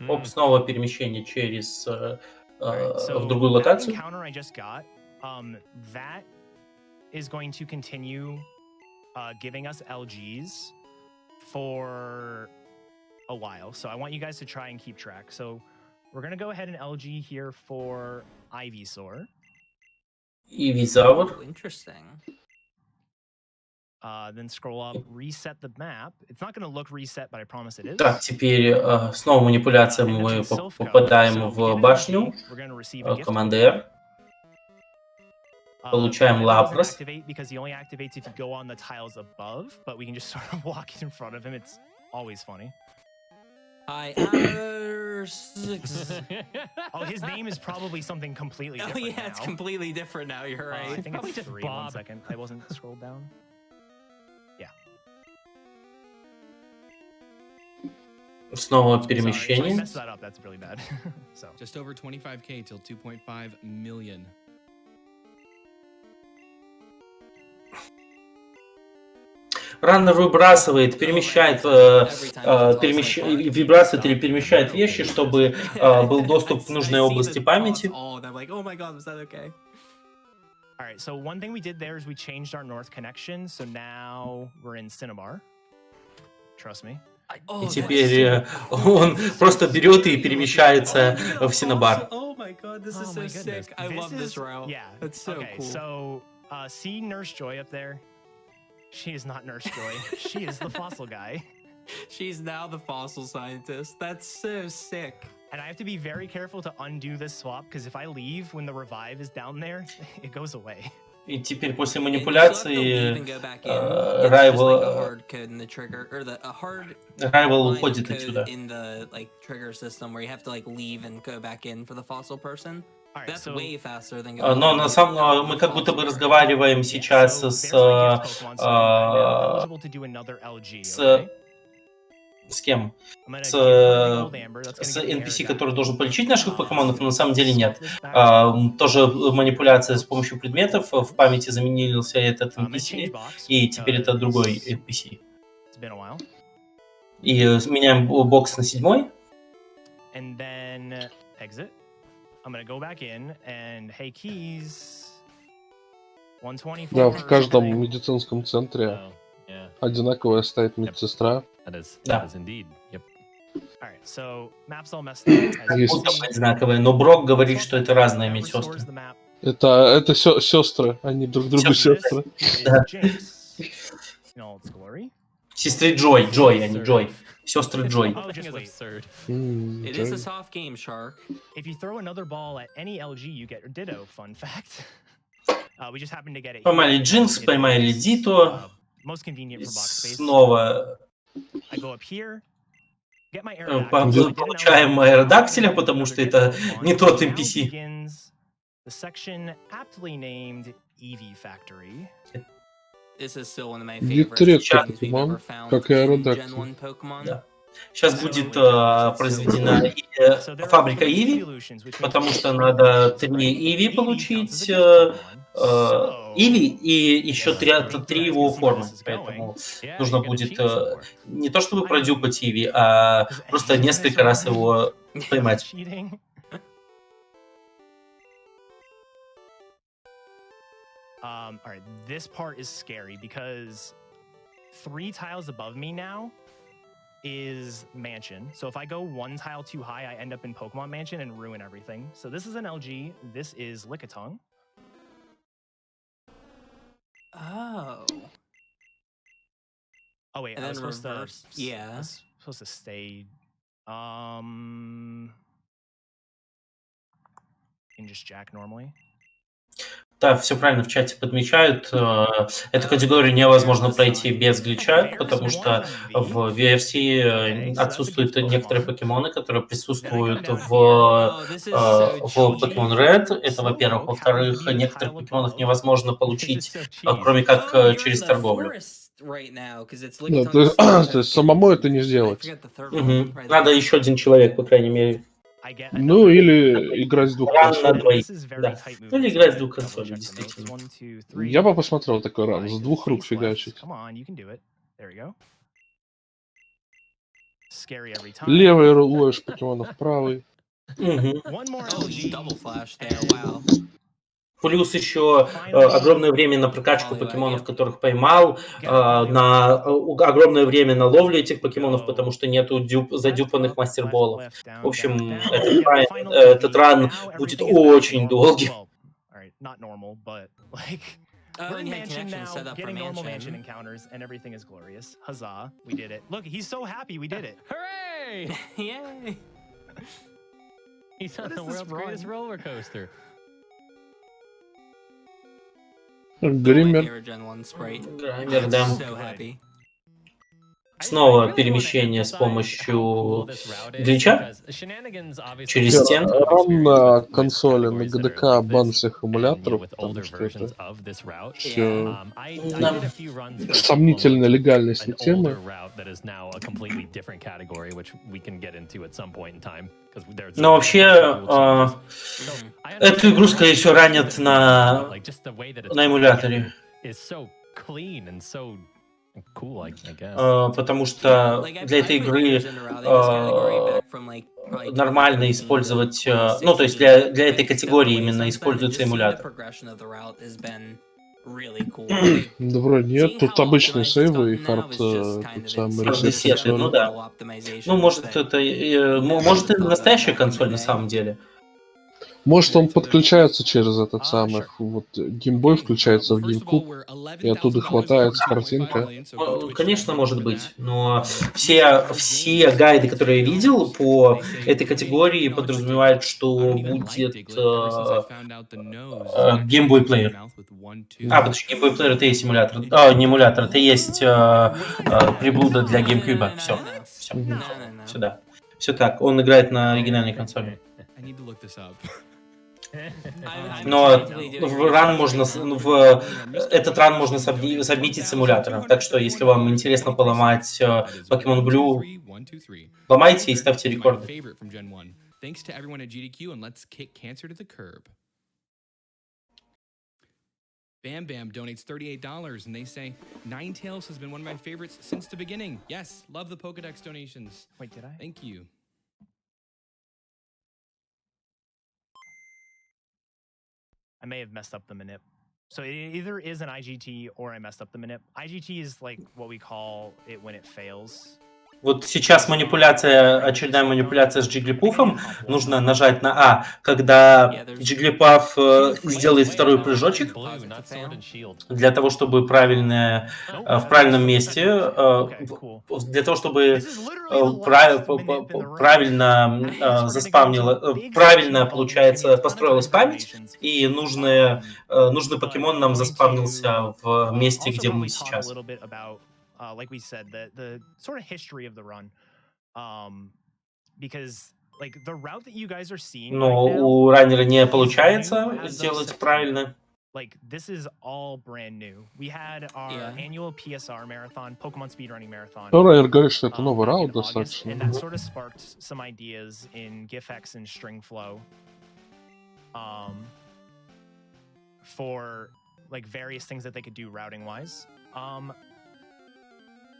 Оп, снова перемещение через в другую локацию. is going to continue giving us LGs for a while. So I want you guys to try and keep track. So we're going to go ahead and LG here for Ivysaur. Ivysaur. Interesting. Then scroll up, reset the map. It's not going to look reset, but I promise it is. Так, теперь снова манипуляция, мы попадаем в башню. Команда R. Получаем Лапрос. Because he only activates if you go on the tiles above, but we can just sort of walk in front of him. It's always funny. Hi, oh, his name is probably something completely different. Oh yeah, it's completely different now. You're right. I think it's 3. 1 second. I wasn't scrolled down. Yeah. Снова перемещение. Sorry, I messed that up. That's really bad. So. Just over 25k till 2.5 million. Раннер выбрасывает, перемещает, вибрацию или перемещает вещи, чтобы был доступ к нужной области памяти. Alright, so one thing we did there is we changed our north connection, so now we're in Cinnabar. Trust me. И теперь он просто берет и перемещается в Cinnabar. Oh my god, this is so sick. I love this route. Yeah, that's so cool. So see Nurse Joy up there? She is not Nurse Joy. She is the fossil guy. She's now the fossil scientist. That's so sick. And I have to be very careful to undo this swap, because if I leave when the revive is down there, it goes away. И теперь после манипуляции Rival уходит отсюда. Но на самом мы как будто бы разговариваем сейчас с кем? С NPC, который должен полечить наших покемонов, но на самом деле нет. Тоже манипуляция с помощью предметов. В памяти заменился этот NPC, и теперь это другой NPC. И меняем бокс на 7. Да, в каждом медицинском центре одинаковая стоит медсестра. Да. Есть одинаковые, но Брок говорит, что это разные медсестры. Это сестры, они друг другу сестры. Да. Сестры Джой, а не Джой. Сестры Джой. It is a soft game, Shark. If you throw another ball at any LG, you get Ditto. Fun fact. We just happened to get it. Поймали Джинкс, поймали Дито. Снова получаем аэродактиля, потому что это не тот NPC. Редкий покемон, как и аэродактиль. Да. Сейчас будет произведена фабрика Иви, потому что надо 3 Иви получить. Иви и еще 3 его формы. Поэтому нужно будет не то чтобы продюпать Иви, а просто несколько раз его поймать. Alright, this part is scary because 3 tiles above me now is Mansion. So if I go 1 tile too high, I end up in Pokemon Mansion and ruin everything. So this is an LG. This is Lickitung. Oh. Oh wait, and I was supposed reverse. to. Yeah. I was supposed to stay. And just Jack normally. Да, все правильно в чате подмечают. Эту категорию невозможно пройти без глича, потому что в версии отсутствуют некоторые покемоны, которые присутствуют в Pokemon Red. Это, во-первых. Во-вторых, некоторых покемонов невозможно получить, кроме как через торговлю. Да, то есть самому это не сделать. Надо еще 1 человек, по крайней мере. Ну, или играть с 2 консолей. Да. Ну, или играть с 2 консолей, действительно. Я бы посмотрел такой ран, с 2 рук фигачить. Левый ловишь покемонов, правый. Плюс еще огромное время на прокачку покемонов, которых поймал, огромное время на ловлю этих покемонов, потому что нету задюпанных мастерболов. В общем, этот ран будет очень долгим. We're in mansion now, getting normal mansion encounters, and everything is glorious. Huzzah, we did it. Look, he's so happy we did it. Hooray! Yay! He's on the world's greatest roller coaster. Гриммер. Гриммер, да. Снова перемещение с помощью глича через стену. Ран на консоли, на ГДК бан всех эмуляторов, потому что это все сомнительной легальности темы. Но вообще, эту игру, скорее всего, ранят на эмуляторе. Потому что для этой игры нормально использовать, ну, то есть для этой категории именно используется эмулятор. Да вроде нет, тут обычные сейвы и хард, тут самый ресет. Ну да. Ну, может, это настоящая консоль на самом деле. Может, он подключается через этот самый, вот, геймбой включается в GameCube, и оттуда хватается картинка. Конечно, может быть, но все гайды, которые я видел по этой категории, подразумевают, что будет геймбой плеер. Потому что геймбой плеер это есть эмулятор. Не эмулятор, это есть приблуда для GameCube. Все, да. Все так, он играет на оригинальной консоли. Но этот ран можно сабмитить с эмулятором. Так что, если вам интересно поломать Pokémon Blue, ломайте и ставьте рекорды. Bam Bam donates $38 and they say, Ninetales has been one of my favorites since the beginning. Yes, love the Pokedex donations. Wait, did I? Thank you. I may have messed up the manip. So it either is an IGT or I messed up the manip. IGT is like what we call it when it fails. Вот сейчас очередная манипуляция с Джиглипуфом. Нужно нажать на А, когда Джиглипаф сделает второй прыжочек, для того, чтобы в правильном месте, для того, чтобы правильно, получается, построилась память, и нужный покемон нам заспавнился в месте, где мы сейчас. Like we said, the sort of history of the run, because like the route that you guys are seeing. Но у раннера не получается сделать правильно. Like this is all brand new. We had our annual PSR marathon, Pokemon speedrunning marathon. Раннер говорит, что это новый раунд достаточно. And that sort of sparked some ideas in GIFX and Stringflow, for like various things that they could do routing wise.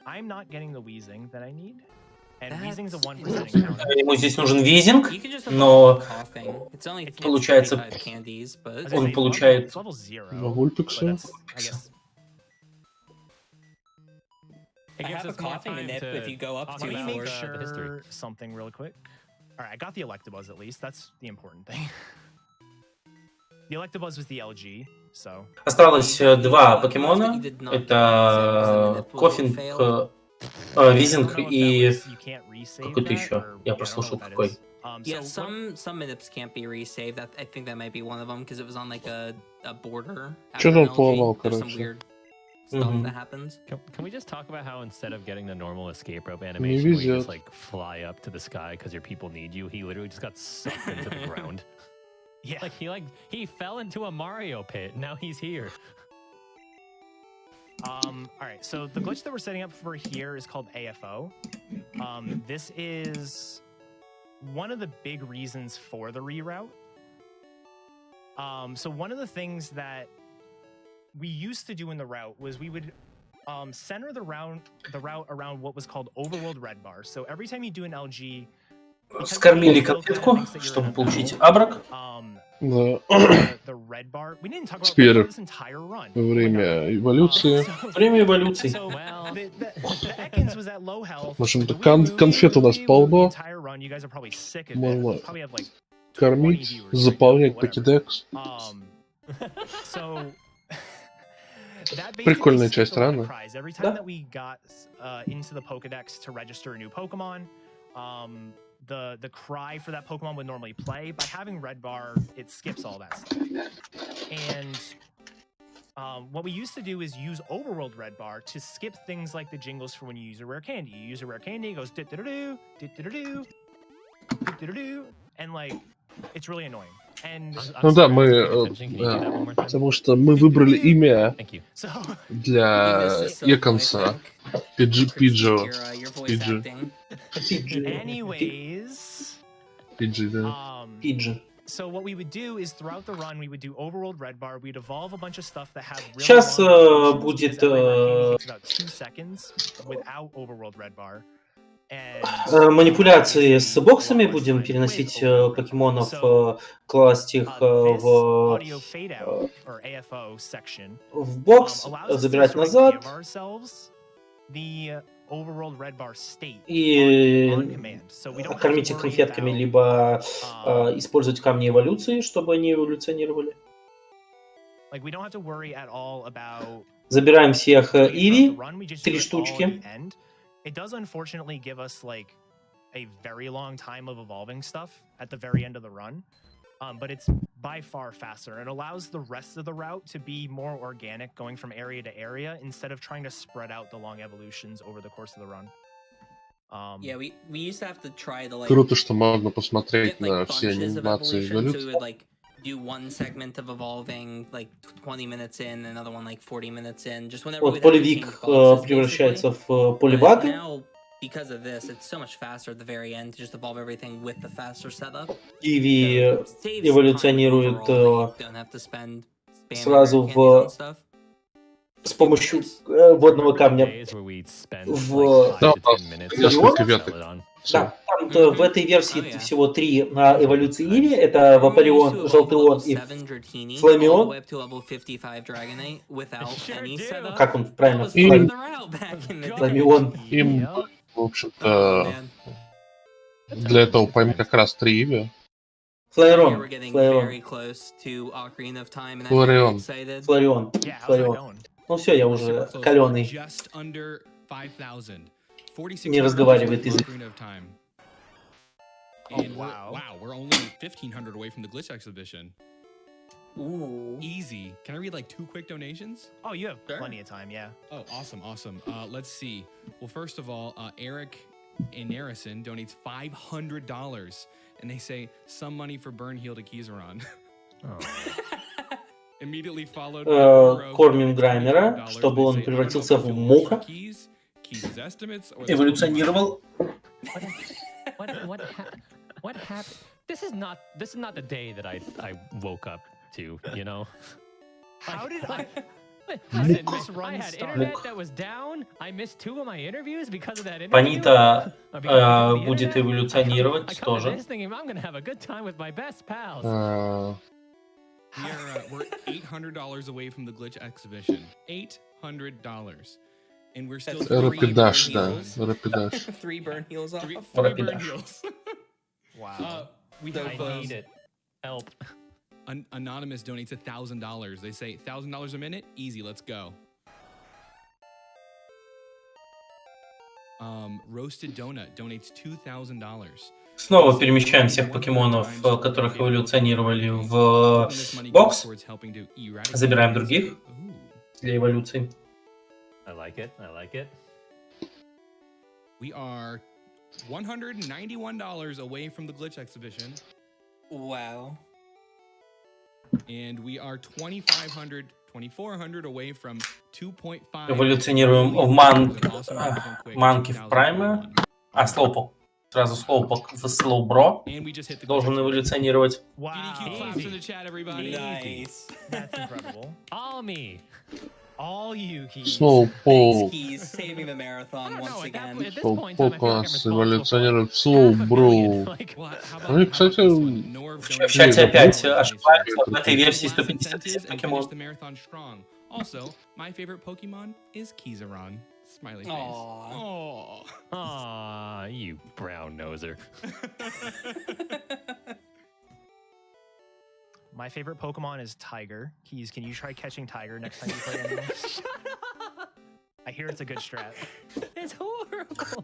I'm not getting the wheezing that I need. And wheezing's a 1% encounter. Ему здесь нужен визинг, но получается, он получает Вульпикса. I have a coughing nip if you go up Let me make to sure something real quick. All right, I got the Electabuzz at least. That's the important thing. The Electabuzz was the LG, so. Осталось два покемона. Это Кофинг, Визинг и какой-то еще. Я прослушал какой. Yeah, some Minips can't be resaved. I think that might be one of them because it was on like a border. Что-то он поломал, короче. Some weird stuff that happens. Can we just talk about how instead of getting the normal escape rope animation where you just like fly up to the sky because your people need you, he literally just got sucked into the ground. Yeah, he fell into a Mario pit. Now he's here. All right, so the glitch that we're setting up for here is called AFO. This is one of the big reasons for the reroute. So one of the things that we used to do in the route was we would center the route around what was called Overworld Red Bar. So every time you do an LG, Скормили конфетку, чтобы получить абрак. Да. the red bar. We didn't talk about Теперь this entire run. время эволюции. Время эволюции. So the Ekans was at low health. В общем-то, The Wee Woo, конфет у нас the полно. entire run, you guys are probably sick of it. Можно Probably have like 20 кормить, viewers right заполнять now, whatever. покедекс. So that basically Прикольная skipped часть a lot of раны. cries. Every time that we got into the Pokedex to register a new Pokemon, the cry for that Pokemon would normally play. By having Red Bar, it skips all that stuff. And what we used to do is use Overworld Red Bar to skip things like the jingles for when you use a rare candy. You use a rare candy, it goes dit-dit-a-doo, dit-dit-a-doo, dit-dit-a-doo, and like, it's really annoying. And Ну да, потому что мы выбрали имя для Эконса. Пиджо. Anyways, Пиджи, да. Пиджи. So what we would do is throughout the run we would do Overworld Red Bar. We'd evolve a bunch of stuff that have really Сейчас long будет takes about 2 seconds without Overworld Red Bar. манипуляции с боксами, будем переносить покемонов, класть их в бокс, забирать назад и кормить их конфетками, либо использовать камни эволюции, чтобы они эволюционировали. Забираем всех Иви, 3 штучки. It does unfortunately give us like a very long time of evolving stuff at the very end of the run, but it's by far faster. It allows the rest of the route to be more organic, going from area to area instead of trying to spread out the long evolutions over the course of the run. Yeah, we used to have to try to like Круто, что можно посмотреть get, like, на все bunches of анимации evolution, so we эволюции. would like do one segment of evolving like 20 minutes in, another one like 40 minutes in, just whenever Вот we'd have to полевик change bosses, превращается basically. в полевага. But now, because of this, it's so much faster at the very end to just evolve everything with the faster setup. Иви эволюционирует Don't have to spend сразу в с помощью водного камня в несколько веток. Да, там в этой версии всего 3 эволюции Иви. Это Вапарион, Желтыон и Фламион. Как он правильно? Фламион. Им, в общем-то, для этого поймать как раз 3 имя. Фларион. Ну все, я уже каленый. Не разговаривает язык. And wow, we're only 1,500 away from the glitch exhibition. Ooh. Easy. Can I read like 2 quick donations? Oh, you have plenty of time, yeah. Oh, awesome. Let's see. Well, first of all, Eric Inarison donates $500, and they say some money for burn heal to Kizaron. Immediately followed by кормим Граймера, чтобы он превратился в муха. Эволюционировал. What happened? This is not the day that I woke up to, you know. How did I this run I had internet that was down. I missed 2 of my interviews because of that interview. Панита будет эволюционировать тоже. I'm gonna have a good time with my best pals. We're $800 away from the glitch exhibition. $800. And we're still Рапидаш, да. Рапидаш. 3 burn heals off. 3 burn heals. Wow. We have, I need it. Help. Anonymous donates $1,000. They say $1,000 a minute. Easy, let's go. Roasted Donut donates $2,000. Снова перемещаем всех покемонов, которых эволюционировали в бокс. Забираем других для эволюции. I like it. We are $191 away from the glitch exhibition. Wow. And we are $2,400 away from 2.5. Эволюционируем в манки в прайме. Слоупок. Сразу слоупок в слоубро. Должен эволюционировать. Wow. Nice. That's incredible. All me. All you keys. Слоупок. Keys saving the marathon once again. Слоупок у нас эволюционирует в слоубро. Ну и, кстати, В чате опять ошибаются. В этой версии 150 покемон. Also, my favorite Pokemon is Kizaron. Smiley face. Aww. Aw, you brown noser. My favorite Pokemon is Tiger. Keys, can you try catching Tiger next time you play anyone? I hear it's a good strat. It's horrible.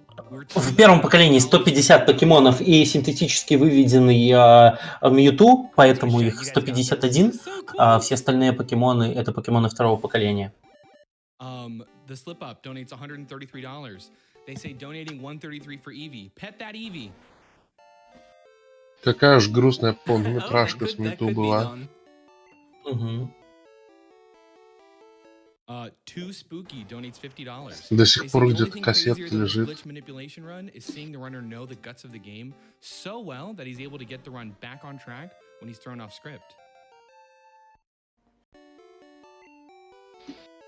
В первом поколении 150 покемонов и синтетически выведенный Мьюту, поэтому их 151. А все остальные покемоны — это покемоны второго поколения. The Slip Up donates $133. They say donating 133 for Eevee. Pet that Eevee. Какая ж грустная полнометражка с Мьюту была. Too Spooky donates $50. До сих пор где-то кассетка лежит. Glitch manipulation run is seeing the runner know the guts of the game so well that he's able to get the run back on track when he's thrown off script.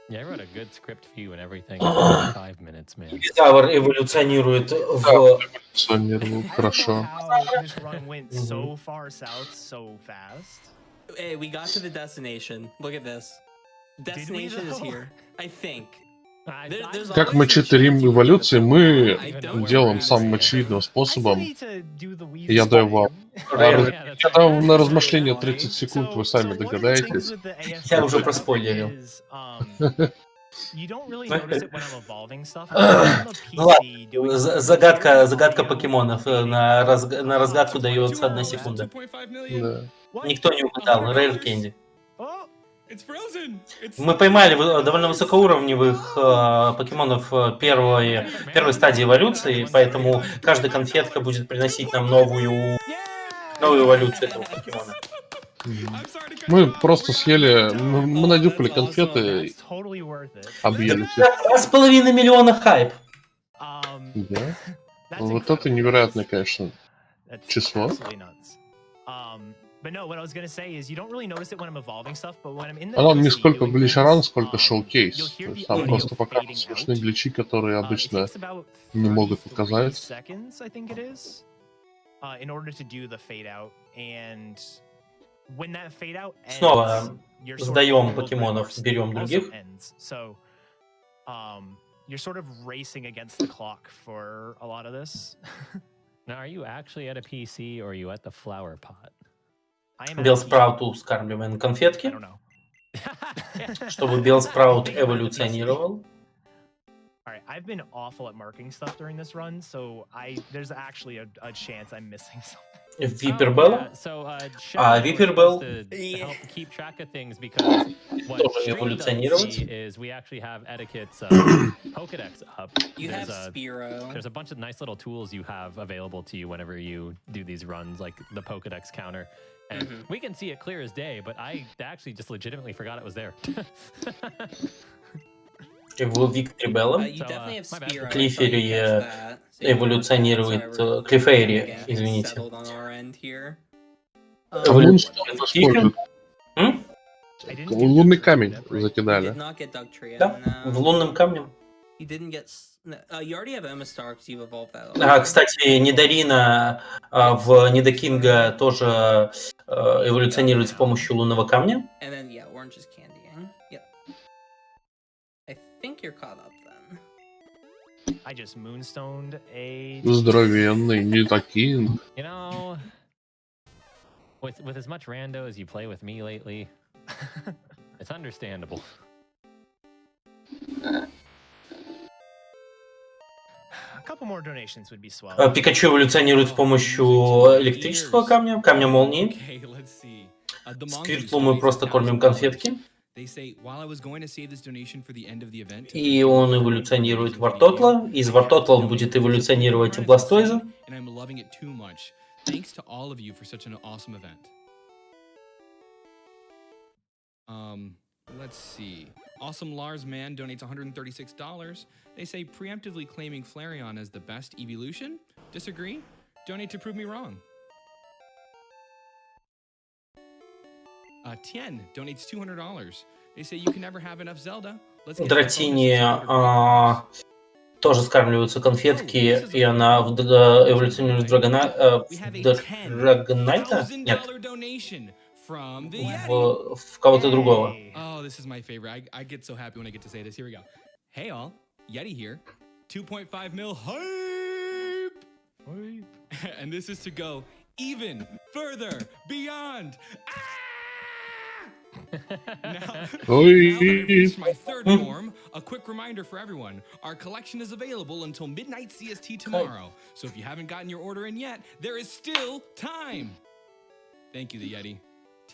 Yeah, I wrote a good script for you and everything in 5 minutes, man. Визавр эволюционирует в... Эволюционировал хорошо. This run went so far south so fast. Hey, we got to the destination. Look at this. Destination is here. I think. Как мы читерим эволюции, мы делаем самым очевидным способом. Я даю вам на размышление 30 секунд, вы сами догадаетесь. Я уже проспойлерил. Ну ладно, загадка покемонов. На разгадку дается 1 секунда. Да. Никто не угадал. Rare Candy. Мы поймали довольно высокоуровневых покемонов первой стадии эволюции, поэтому каждая конфетка будет приносить нам новую эволюцию этого покемона. Мы просто съели, мы надюпали конфеты, объели все. 2,5 миллиона хайп. Да? Вот это невероятное, конечно, число. Оно не сколько гличаран, сколько шоу-кейс. То есть там просто показывают смешные гличи, которые обычно не могут показать. Снова сдаем покемонов, берем других. You're sort of racing against the clock for a lot of this. Now, are you actually at a PC or are you at the flower pot? Белспрауту скармливаем конфетки, чтобы Белспраут эволюционировал. I've been awful at marking stuff during this run, so there's actually a chance I'm missing something. Випербелл. Випербелл тоже эволюционировать. We actually have etiquette's Pokédex up. You have Spearow. There's a bunch of nice little tools you have available to you whenever you do these runs, like the Pokédex counter. And we can see it clear as day, but I actually just legitimately forgot it was there. В Виктрибелле. Клифери эволюционирует... Клифейри, извините. Лунный камень закидали. Да, в лунным камнем. Кстати, Нидарина в Нидакинга тоже эволюционирует с помощью лунного камня. Здоровенный Нидакинг. You know, with as much rando as you play with me lately, it's understandable. Пикачу эволюционирует с помощью электрического камня, камня молнии. Сквиртлу мы просто кормим конфетки. И он эволюционирует Вартотла. Из Вартотла он будет эволюционировать Бластойза. Let's see. Awesome Lars Man donates $136. They say preemptively claiming Flareon as the best evolution? Disagree? Donate to prove me wrong. Tien donates $200. They say you can never have enough Zelda. Let's get Дратини тоже скармливаются конфетки, и она эволюционирует в Драгонайта? Нет, в кого-то другого. Oh, this is my favorite. I get so happy when I get to say this. Here we go. Hey all, Yeti here. 2.5 mil hype! And this is to go even further beyond. Now that I've reached my third form, a quick reminder for everyone. Our collection is available until midnight CST tomorrow. So if you haven't gotten your order in yet, there is still time. Thank you, the Yeti.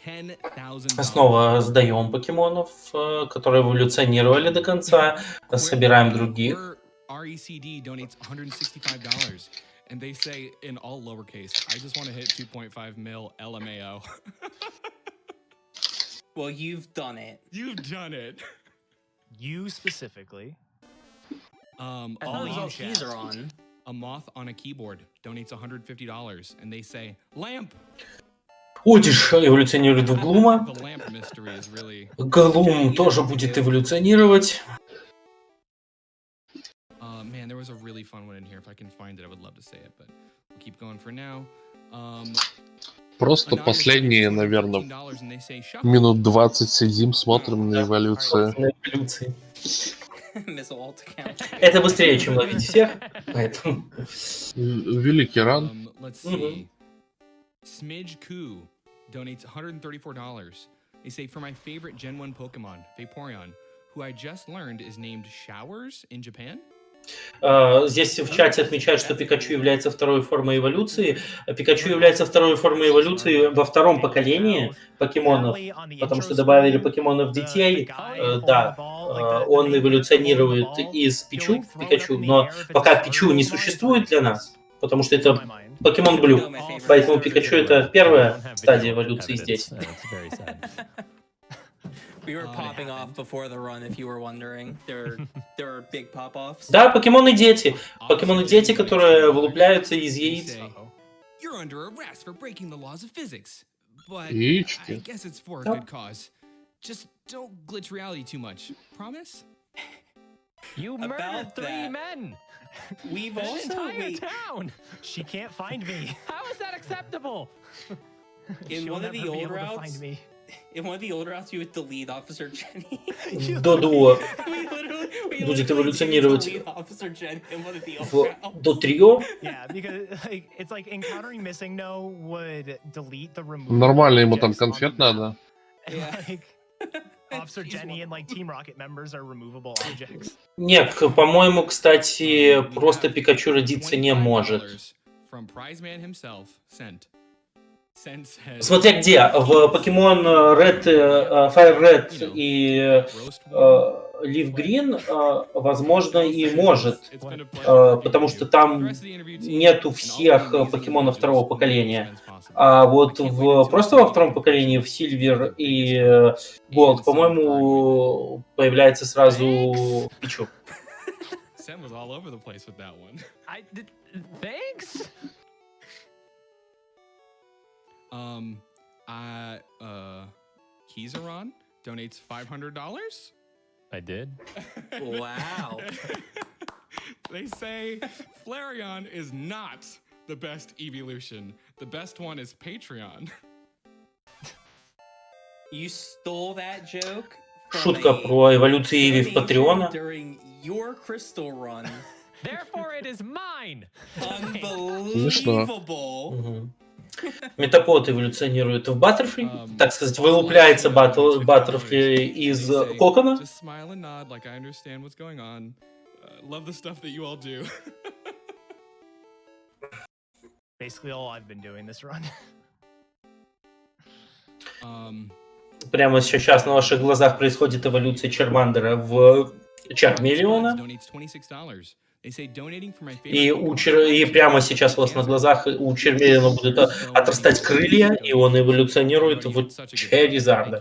$10,000. Снова сдаем покемонов, которые эволюционировали до конца, собираем других. RECD donates $165, and they say in all lowercase, I just want to hit 2.5 mil LMAO. Well, you've done it. You've done it. You specifically. All you keys are on. A moth on a keyboard donates $150, and they say lamp. Одиш эволюционирует в Глума. The lamp mystery is really... Глум тоже будет эволюционировать. Man, there was a really fun one in here. If I can find it, I would love to say it, but we'll keep going for now. Просто последние, наверное, минут 20 сидим, смотрим на эволюцию. Это быстрее, чем ловить всех. Поэтому... Великий ран. Let's see. Smidge Koo donates $134. They say, for my favorite Gen 1 Pokemon, Vaporeon, who I just learned is named Showers in Japan. Здесь в чате отмечают, что Пикачу является второй формой эволюции. Пикачу является второй формой эволюции во втором поколении покемонов, потому что добавили покемонов детей. Да, он эволюционирует из Пикачу, но пока Пикачу не существует для нас, потому что это Покемон Блю. Поэтому Пикачу это первая стадия эволюции здесь. We were popping off before the run, if you were wondering. There are big pop-offs. Да, покемоны-дети. Покемоны-дети, которые вылупляются из яиц. You're under arrest for breaking the laws of physics. But Яички. I guess it's for a good cause. Just don't glitch reality too much. Promise? You murdered 3 men! We've An also... entire town! She can't find me. How is that acceptable? In one of the old routes... In one of the old routes, you would delete Officer Jenny. Додо будет эволюционировать до трио. Нормально ему там конфет надо. Нет, по-моему, кстати, просто Пикачу родиться не может. Смотря где, в Pokemon Red, Fire Red и Leaf Green, возможно, и может, потому что там нету всех покемонов второго поколения. А вот просто во втором поколении, в Silver и Gold, по-моему, появляется сразу Пичу. Kizaron donates $500. I did. Wow. They say Flareon is not the best evolution. The best one is Patreon. You stole that joke. Шутка про эволюцию Иви в Патреона. During your crystal run. Therefore it is mine. Unbelievable. Метапод эволюционирует в Баттерфри, так сказать, вылупляется Баттерфри из кокона. Прямо сейчас на ваших глазах происходит эволюция Чармандера в Чармелиона. И прямо сейчас у вас на глазах у Чермелина будут отрастать крылья, и он эволюционирует в Черизарда.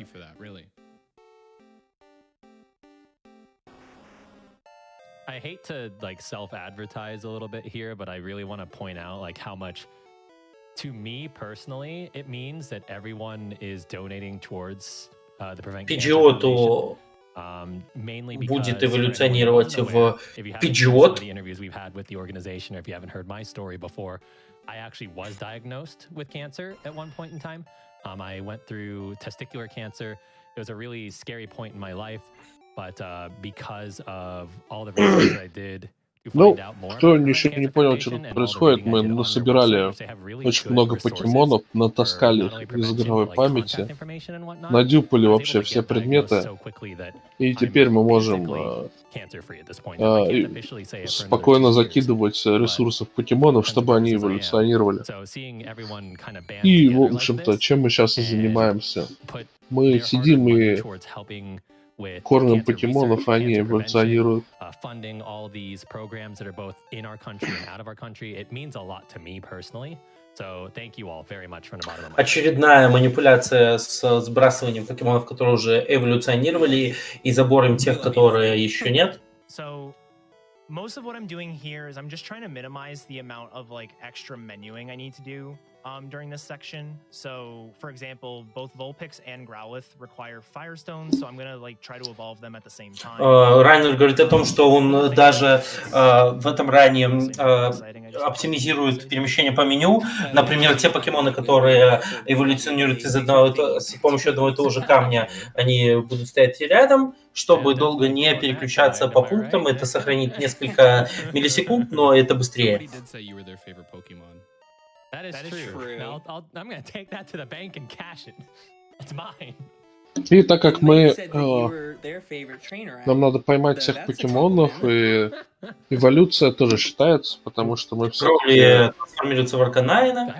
I hate to like self-advertise a little bit here, but I really want to point out like how much, to me personally, it means that everyone is donating towards the Prevent Cancer Foundation. будет эволюционировать в пиджиот. I actually was diagnosed with cancer at one point in time. I went through testicular cancer. It was a really scary point in my life, but because of all the research that I did to Ну, find out more кто about еще не Cancer понял, что Foundation тут and all the происходит, reading I мы did on their насобирали website, which they have really очень good много resources покемонов, for натаскали not only их из prevention, игровой but like памяти, contact information and whatnot. надюпали I was able вообще to все get diagnosed предметы, so quickly that и I'm теперь мы можем basically cancer-free at this point. Now, I can't officially say it for another 2 спокойно years, закидывать but ресурсов for покемонов, the чтобы они purposes I am. эволюционировали. So seeing everyone kind of band И, в together like общем-то, this чем мы сейчас и and занимаемся. put Мы their сидим hard-earned money и towards helping with кормим cancer покемонов, research, а они cancer prevention, эволюционируют. funding all these programs that are both in our country and out of our country, it means a lot to me personally. So thank you all very much from the bottom of my heart. Очередная манипуляция с сбрасыванием покемонов, которые уже эволюционировали, и забором тех, которые еще нет. So most of what I'm doing here is I'm just trying to minimize the amount of like extra menuing I need to do during this section. So for example, both Vulpix and Growlithe require Firestones, so I'm gonna like try to evolve them at the same time. Райнер говорит о том, что он даже в этом ране оптимизирует перемещение по меню. Например, те покемоны, которые эволюционируют с помощью одного и того же камня, они будут стоять рядом, чтобы долго не переключаться по пунктам. Это сохранит несколько миллисекунд, но это быстрее. That is true. I'm going to take that to the bank and cash it. It's mine. И так как мы... нам надо поймать всех покемонов, и эволюция тоже считается, потому что мы все-таки... трансформируется в Арканайна.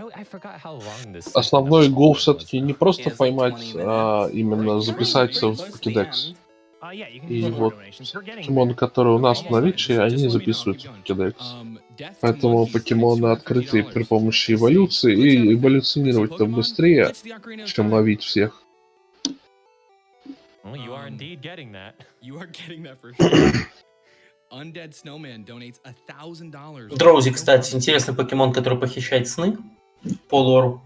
Основной гол все-таки не просто поймать, а именно записаться в Pokédex. И вот покемоны, которые у нас в наличии, они записываются в Pokédex. Поэтому покемоны открыты при помощи эволюции, и эволюционировать-то быстрее, чем ловить всех. Well, you are indeed getting that. You are getting that for sure. Undead Snowman donates $1,000. Дроузи, кстати, интересный покемон, который похищает сны по лору.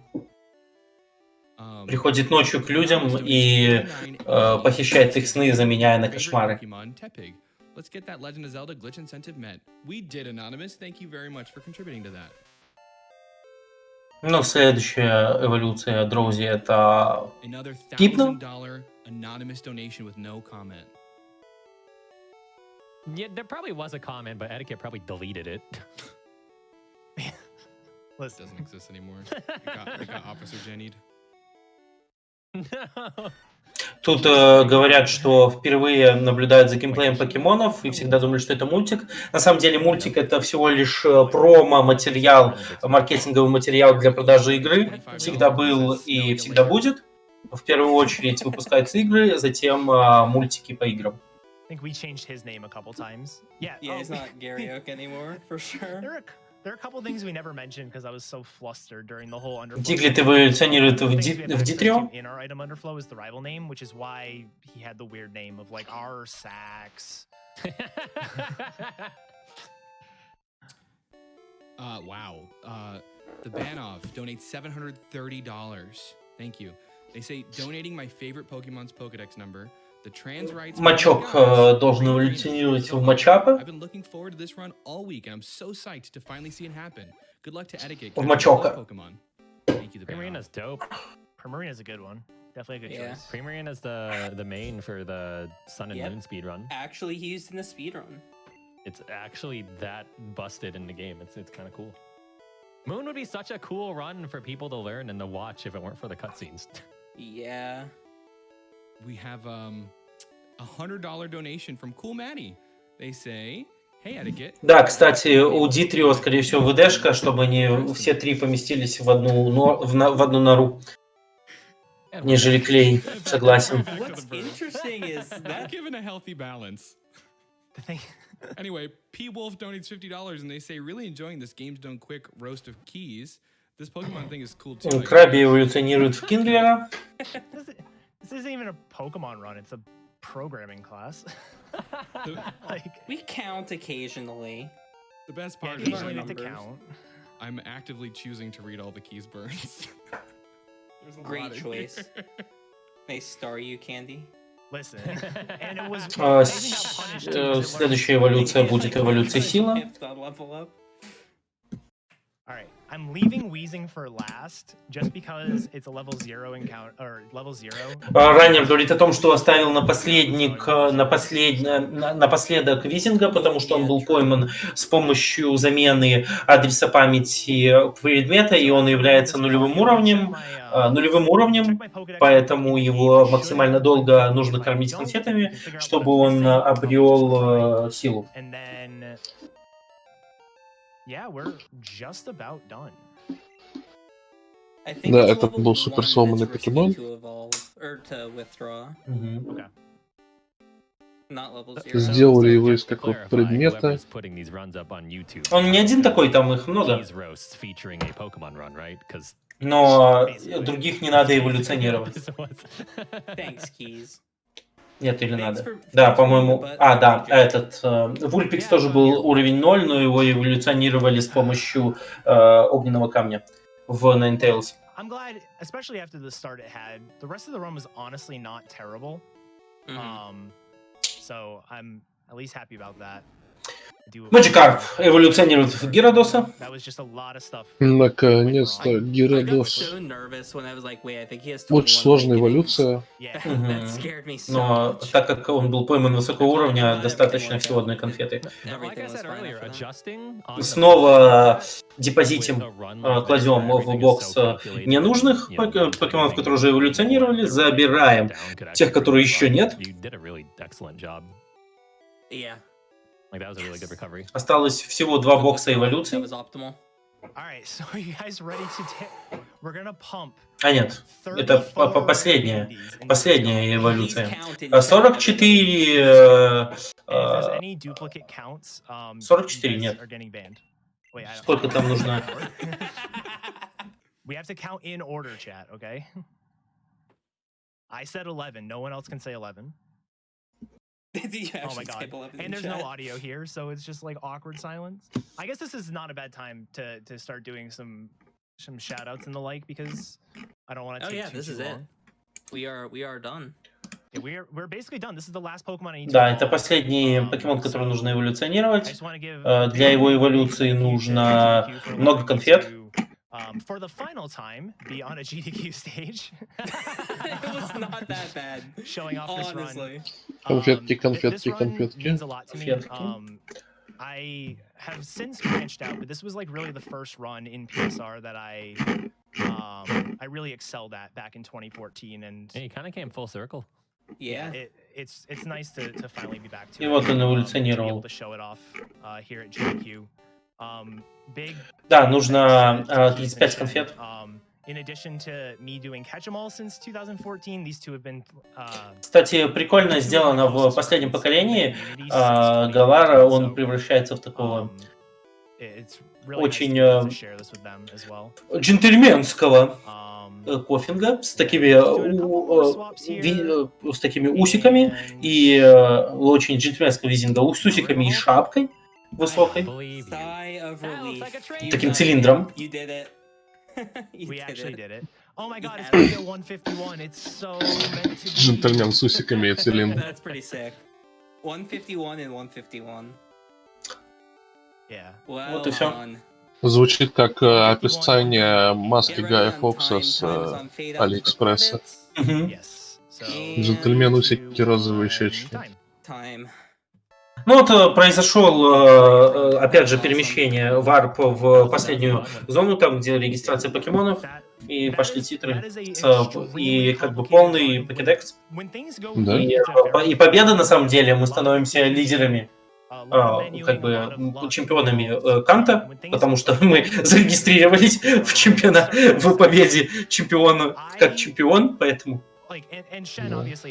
Приходит ночью к людям и похищает их сны, заменяя на кошмары. Let's get that Legend of Zelda glitch incentive met. We did, Anonymous. Thank you very much for contributing to that. Ну, следующая эволюция Дроузи — это Гипно. Anonymous donation with no comment. Yeah, there probably was a comment, but Etiquette probably deleted it. It doesn't exist anymore. It got Officer Jennied. No. Тут говорят, что впервые наблюдают за геймплеем покемонов и всегда думали, что это мультик. На самом деле мультик — это всего лишь промо-материал, маркетинговый материал для продажи игры. Всегда был и всегда будет. В первую очередь выпускаются игры, затем мультики по играм. I think we changed his name a couple times. Yeah, he's not Gary Oak anymore, for sure. There are a couple things we never mentioned because I was so flustered during the whole underflow. Диглет эволюционирует в Дитрио. In our item underflow is the rival name, which is why he had the weird name of like R Sax. Wow. The Banov donates $730. Thank you. They say donating my favorite Pokemon's Pokedex number. The trans rights. Мачок должен эволюционировать в Мачапа. I've been looking forward to this run all week, and I'm so psyched to finally see it happen. Good luck to Etiquette. В Мачока. Pokemon. Thank you, the Primarina's dope. Primarina's a good one. Definitely a good choice. Primarina's the main for the Sun and Moon speedrun. Actually used in the speedrun. It's actually that busted in the game. It's kind of cool. Moon would be such a cool run for people to learn and to watch if it weren't for the cutscenes. Yeah. We have a $100 donation from Cool Maddie. They say, hey, Etiquette. Да, кстати, у Дитрио, скорее всего, ВДшка, чтобы они все три поместились в одну нору, нежели клей. Согласен. What's interesting is that given a healthy balance. Anyway, P Wolf donates $50 and they say, really enjoying this Games Done Quick roast of keys. This Pokemon thing is cool too. Краби эволюционирует в Кинглера. This isn't even a Pokemon run, it's a programming class. We count occasionally. The best part is usually need to count. I'm actively choosing to read all the keys burns. Great choice. Nice star you, Candy. Следующая эволюция будет эволюция сила. Alright, I'm leaving Wheezing for last, just because it's a level 0 encounter, or level 0. Ранее говорит о том, что оставил напоследок Визинга, потому что он был пойман с помощью замены адреса памяти предмета, и он является нулевым уровнем, поэтому его максимально долго нужно кормить конфетами, чтобы он обрел силу. Yeah, we're just about done. Да, это был супер сломанный покемон. Сделали его из какого-то предмета. Он не один такой, там их много. Но других не надо эволюционировать. Нет, или надо? Да, по-моему... да, этот... Вульпикс тоже был уровень 0, но его эволюционировали с помощью огненного камня в Ninetales. I'm glad, especially after the start it had, the rest of the run was honestly not terrible. So I'm at least happy about that. Magikarp эволюционирует в Гирадоса. Наконец-то Гирадос. Очень сложная эволюция. Но так как он был пойман высокого уровня, достаточно всего одной конфеты. Снова депозитим, кладем в бокс ненужных покемонов, которые уже эволюционировали, забираем тех, которые еще нет. Осталось всего 2 бокса эволюции. Нет, это последняя эволюция. 44... 44 нет. Сколько там нужно? I said 11. No one else can say 11. Oh my god. And there's no audio here, so it's just like awkward silence. I guess this is not a bad time to start doing some shout outs and the like, because I don't want to take this is long. It. We are done. Yeah, we're basically done. This is the last Pokemon I need to Да, это последний покемон, который нужно эволюционировать. Для его эволюции нужно много конфет. For the final time, be on a GDQ stage. It was not that bad. Showing off this run. Конфетки. Means a lot to me. I have since branched out, but this was like really the first run in PSR that I really excelled at back in 2014, and you kind of came full circle. Yeah. It's nice to finally be back to И вот он эволюционировал. to be able to show it off here at GDQ. Да, нужно 35 конфет. Кстати, прикольно сделано в последнем поколении. Галара, он превращается в такого очень джентльменского кофинга с такими усиками и очень джентльменского визинга с усиками и шапкой высокой, таким цилиндром. Джентльмен с усиками и цилиндром. 151 and 151. Вот и все. Звучит как описание маски Гая Фокса с Алиэкспресса. Джентльмен усики розовые щечки. Ну вот произошел, опять же, перемещение варп в последнюю зону, там, где регистрация покемонов, и пошли титры, и как бы полный покедекс. Да? И победа, на самом деле, мы становимся лидерами, как бы чемпионами Канта, потому что мы зарегистрировались в победе чемпиона как чемпион, поэтому...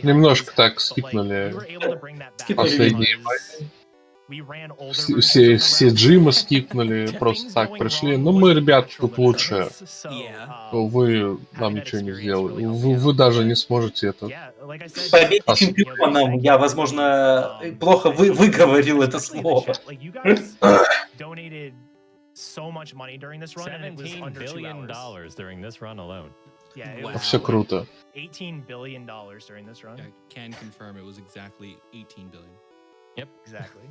Немножко так скипнули последние все джимы скипнули, просто так пришли. Ну, мы, ребят, тут лучше. Вы нам ничего не сделали. Вы даже не сможете это. Победе чемпионом я, возможно, плохо выговорил это слово. $17 billion during this run alone. Yeah, it Wow. was Все круто. $18 billion during this run. I can confirm it was exactly 18 billion. Yep. Exactly.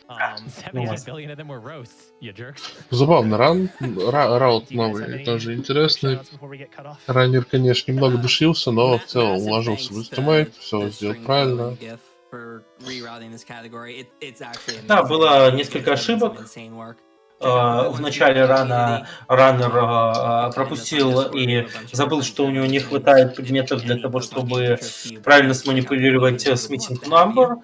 70 billion of them were roasts, you jerks. Забавно, раут Do you guys have новый, any тоже quick интересный. shoutouts before we get cut off? Раннер, конечно, немного душился, но в целом Massive уложился в thanks ультимейт, to все the сделал string правильно. throwing GIF for rerouting this category. It's actually Да, amazing. было You несколько guys did some ошибок. insane work. В начале раннер пропустил и забыл, что у него не хватает предметов для того, чтобы правильно сманипулировать Smithing Number.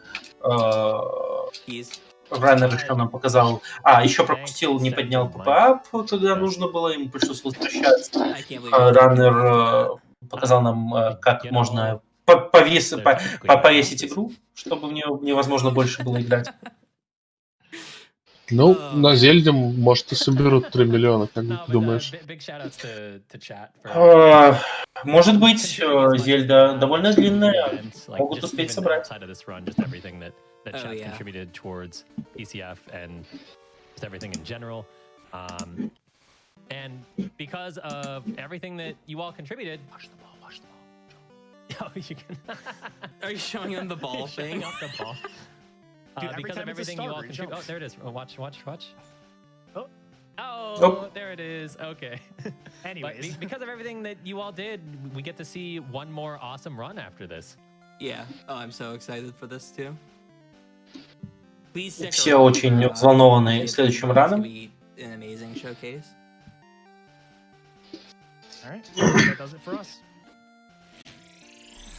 Раннер еще нам показал... еще пропустил, не поднял ППАП, когда нужно было, ему пришлось возвращаться. Раннер показал нам, как можно повесить игру, чтобы в нее невозможно больше было играть. Ну, на Зельде, может, и соберут 3 миллиона, как ты думаешь? Может быть, Зельда довольно длинная, могут успеть собрать. That chat contributed towards PCF and just everything in general. And because of everything that you all contributed, watch the ball. Oh, you can. Are you showing them the ball thing? Up the ball. Dude, because of everything you all contributed. Oh, there it is. Oh, watch. Oh, there it is. Okay. Anyways, but because of everything that you all did, we get to see one more awesome run after this. Yeah. Oh, I'm so excited for this too. Все очень взволнованы следующим раном. An amazing showcase. all right, that does it for us.